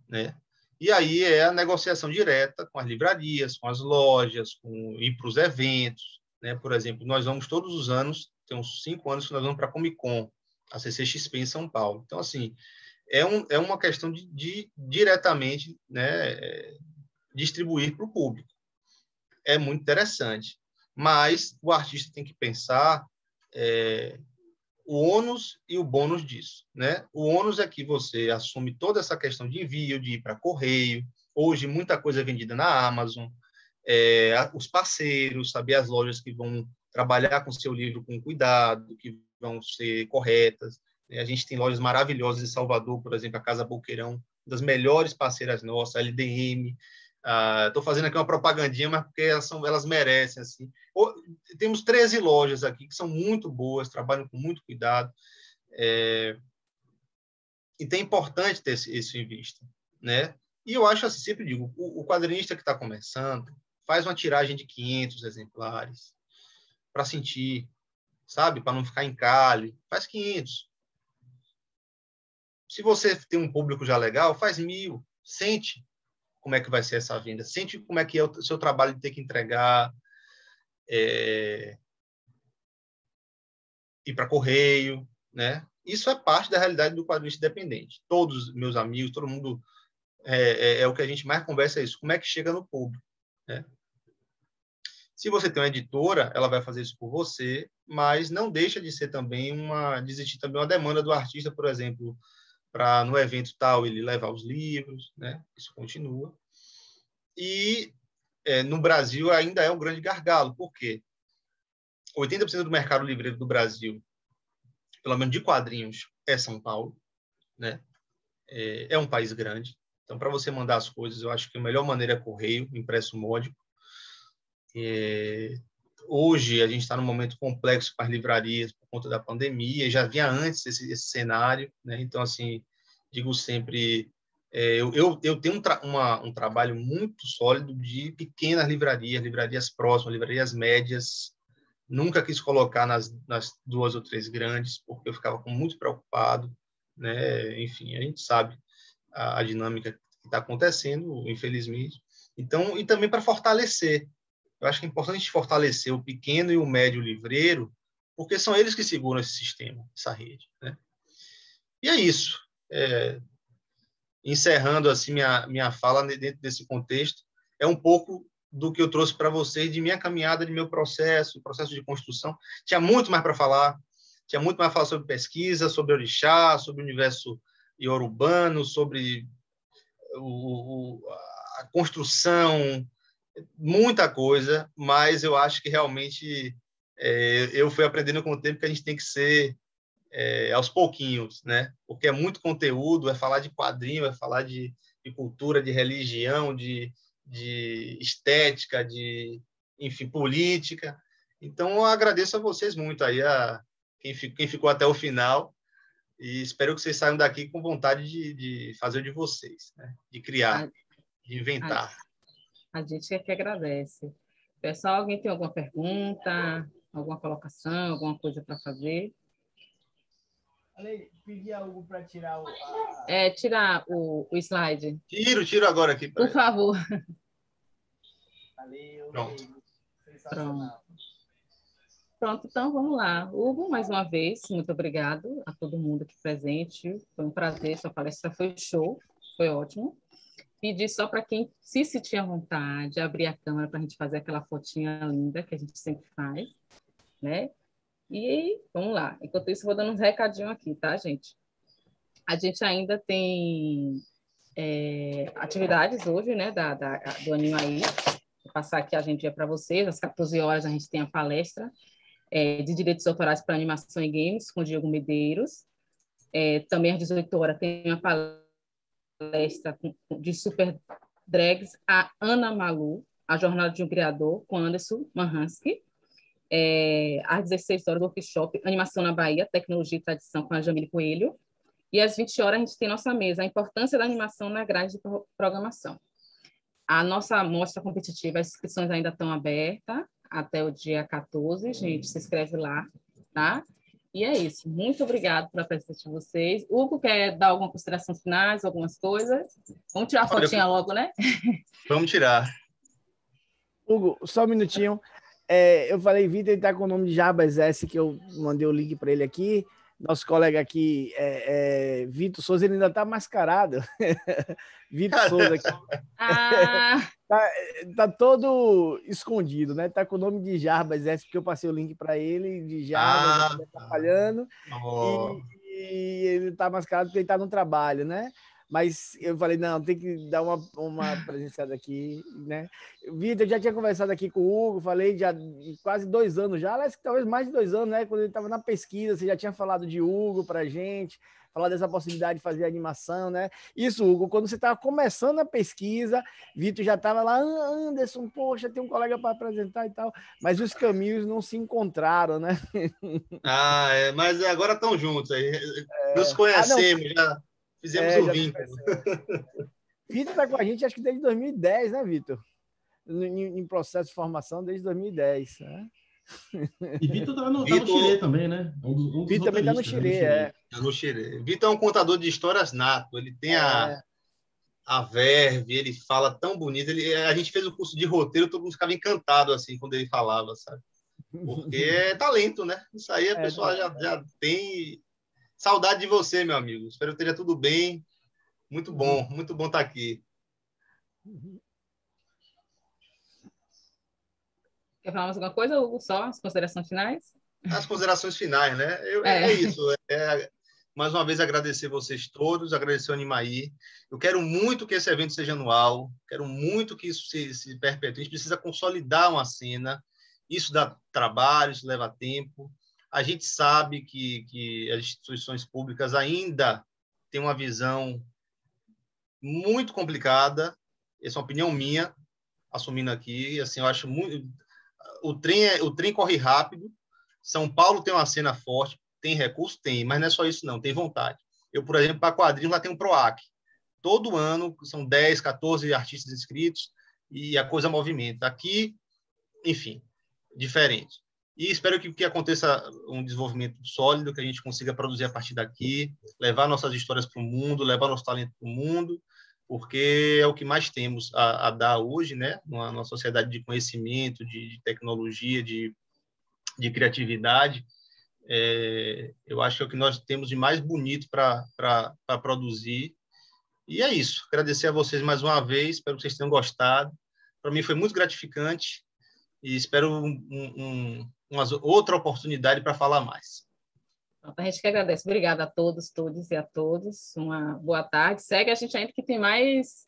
né? E aí é a negociação direta com as livrarias, com as lojas, ir para os eventos, né? Por exemplo, nós vamos todos os anos, tem uns 5 anos que nós vamos para a Comic Con, a CCXP em São Paulo. Então, assim, é uma questão de diretamente, né, distribuir para o público. É muito interessante. Mas o artista tem que pensar o ônus e o bônus disso, né? O ônus é que você assume toda essa questão de envio, de ir para correio. Hoje, muita coisa é vendida na Amazon. Os parceiros, saber as lojas que vão trabalhar com seu livro com cuidado, que vão ser corretas. A gente tem lojas maravilhosas em Salvador, por exemplo, a Casa Boqueirão, das melhores parceiras nossas, a LDM. Estou fazendo aqui uma propagandinha, mas porque elas merecem. Assim. Temos 13 lojas aqui que são muito boas, trabalham com muito cuidado. Então, é importante ter isso em vista, né? E eu acho assim, sempre digo, o quadrinista que está começando faz uma tiragem de 500 exemplares para sentir, sabe? Para não ficar encalhe. Faz 500. Se você tem um público já legal, faz 1000. Sente como é que vai ser essa venda. Sente como é que é o seu trabalho de ter que entregar, ir para correio, né? Isso é parte da realidade do quadrinista independente. Todos os meus amigos, todo mundo, é o que a gente mais conversa, é isso. Como é que chega no público, né? Se você tem uma editora, ela vai fazer isso por você, mas não deixa de ser também existir também uma demanda do artista, por exemplo, para no evento tal ele levar os livros, né? Isso continua. E no Brasil ainda é um grande gargalo, por quê? 80% do mercado livreiro do Brasil, pelo menos de quadrinhos, é São Paulo, né? É um país grande. Então, para você mandar as coisas, eu acho que a melhor maneira é correio, impresso módico. Hoje, a gente está num momento complexo para as livrarias por conta da pandemia, já vinha antes esse cenário, né? Então, assim, digo sempre, eu tenho um trabalho muito sólido de pequenas livrarias próximas, livrarias médias. Nunca quis colocar nas 2 ou 3 grandes, porque eu ficava muito preocupado, né? Enfim, a gente sabe a dinâmica que está acontecendo, infelizmente. Então, e também para fortalecer. Eu acho que é importante a gente fortalecer o pequeno e o médio livreiro, porque são eles que seguram esse sistema, essa rede, né? E é isso. Encerrando assim minha fala dentro desse contexto, é um pouco do que eu trouxe para vocês de minha caminhada, de meu processo de construção. Tinha muito mais para falar, sobre pesquisa, sobre orixá, sobre o universo iorubano, sobre a construção, muita coisa, mas eu acho que realmente eu fui aprendendo com o tempo que a gente tem que ser aos pouquinhos, né? Porque é muito conteúdo, é falar de quadrinho, é falar de cultura, de religião, de estética, enfim, política. Então, eu agradeço a vocês muito aí, quem ficou até o final, e espero que vocês saiam daqui com vontade de fazer o de vocês, né? De criar, de inventar. A gente é que agradece. Pessoal, alguém tem alguma pergunta, alguma colocação, alguma coisa para fazer? Pedir algo para tirar tirar o slide. Tiro agora aqui. Por favor. Valeu. Pronto. Pronto, então vamos lá. Hugo, mais uma vez, muito obrigado a todo mundo aqui presente. Foi um prazer, sua palestra foi show, foi ótimo. Pedir só para quem se sentir à vontade, abrir a câmera para a gente fazer aquela fotinha linda que a gente sempre faz, né? E vamos lá. Enquanto isso, vou dando uns recadinhos aqui, tá, gente? A gente ainda tem atividades hoje, né, do Anima aí. Vou passar aqui a agendinha para vocês. Às 14 horas a gente tem a palestra de direitos autorais para animação e games com o Diego Medeiros. Também às 18 horas tem uma palestra de super drags, a Ana Malu, a jornada de um criador, com Anderson Mahansky. Às 16 horas, workshop Animação na Bahia, Tecnologia e Tradição, com a Jamile Coelho. E às 20 horas, a gente tem nossa mesa, a importância da animação na grade de programação. A nossa mostra competitiva, as inscrições ainda estão abertas até o dia 14, gente, se inscreve lá, tá? E é isso. Muito obrigada pela presença de vocês. Hugo, quer dar alguma consideração finais, algumas coisas? Vamos tirar a fotinha logo, né? Vamos tirar. Hugo, só um minutinho. Eu falei, Vitor, ele está com o nome de Jarbas S, que eu mandei o link para ele aqui. Nosso colega aqui, Vitor Souza, ele ainda está mascarado. Vitor Souza aqui. Tá todo escondido, né? Tá com o nome de Jarbas S, porque eu passei o link para ele, de Jarbas, ele tá falhando. E ele está mascarado porque ele está no trabalho, né? Mas eu falei, não, tem que dar uma presenciada aqui, né? Vitor, eu já tinha conversado aqui com o Hugo, falei já de quase 2 anos já, aliás, talvez mais de 2 anos, né? Quando ele estava na pesquisa, você já tinha falado de Hugo pra gente, falar dessa possibilidade de fazer animação, né? Isso, Hugo, quando você estava começando a pesquisa, Vitor já estava lá, Anderson, poxa, tem um colega para apresentar e tal, mas os caminhos não se encontraram, né? Mas agora estão juntos aí, nos conhecemos, já fizemos o vínculo. Vitor está com a gente, acho que desde 2010, né, Vitor? Em processo de formação desde 2010, né? E Vitor tá no Chile também, né? Vitor também está no Chile, Tá no Chile. Vitor é um contador de histórias nato. Ele tem a verve, ele fala tão bonito. A gente fez o curso de roteiro, todo mundo ficava encantado assim quando ele falava, sabe? Porque é talento, né? Isso aí a pessoa já tem. Saudade de você, meu amigo. Espero que esteja tudo bem. Muito bom estar aqui. Quer falar mais alguma coisa, Hugo? Só as considerações finais? As considerações finais, né? É isso. mais uma vez agradecer vocês todos, agradecer o Animaí. Eu quero muito que esse evento seja anual, quero muito que isso se perpetue. A gente precisa consolidar uma cena, isso dá trabalho, isso leva tempo. A gente sabe que as instituições públicas ainda têm uma visão muito complicada, essa é uma opinião minha, assumindo aqui, assim, eu acho muito... O trem corre rápido, São Paulo tem uma cena forte, tem recurso? Tem, mas não é só isso não, tem vontade. Eu, por exemplo, para quadrinhos, lá tem um PROAC. Todo ano, são 10, 14 artistas inscritos e a coisa movimenta. Aqui, enfim, diferente. E espero que aconteça um desenvolvimento sólido, que a gente consiga produzir a partir daqui, levar nossas histórias para o mundo, levar nosso talento para o mundo, porque é o que mais temos a dar hoje, né? Numa sociedade de conhecimento, de tecnologia, de criatividade. Eu acho que é o que nós temos de mais bonito para produzir. E é isso. Agradecer a vocês mais uma vez, espero que vocês tenham gostado. Para mim foi muito gratificante e espero uma outra oportunidade para falar mais. A gente que agradece. Obrigada a todos, todas e a todos. Uma boa tarde. Segue a gente ainda que tem mais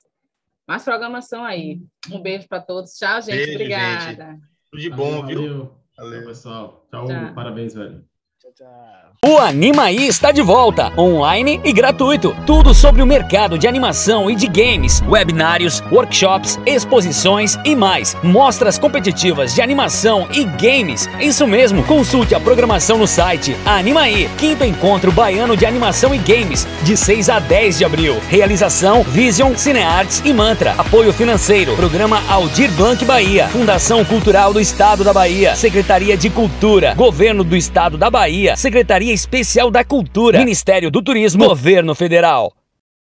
programação aí. Um beijo para todos. Tchau, gente. Beijo, obrigada. Gente. Tudo de bom, valeu. viu? Valeu, pessoal. Tchau. Parabéns, velho. O Animaí está de volta, online e gratuito. Tudo sobre o mercado de animação e de games, webinários, workshops, exposições e mais. Mostras competitivas de animação e games. Isso mesmo, consulte a programação no site Animaí. 5º Encontro Baiano de Animação e Games, de 6 a 10 de abril. Realização Vision, Cinearts e Mantra. Apoio financeiro, Programa Aldir Blanc Bahia, Fundação Cultural do Estado da Bahia, Secretaria de Cultura, Governo do Estado da Bahia, Secretaria Especial da Cultura, Ministério do Turismo, Governo Federal.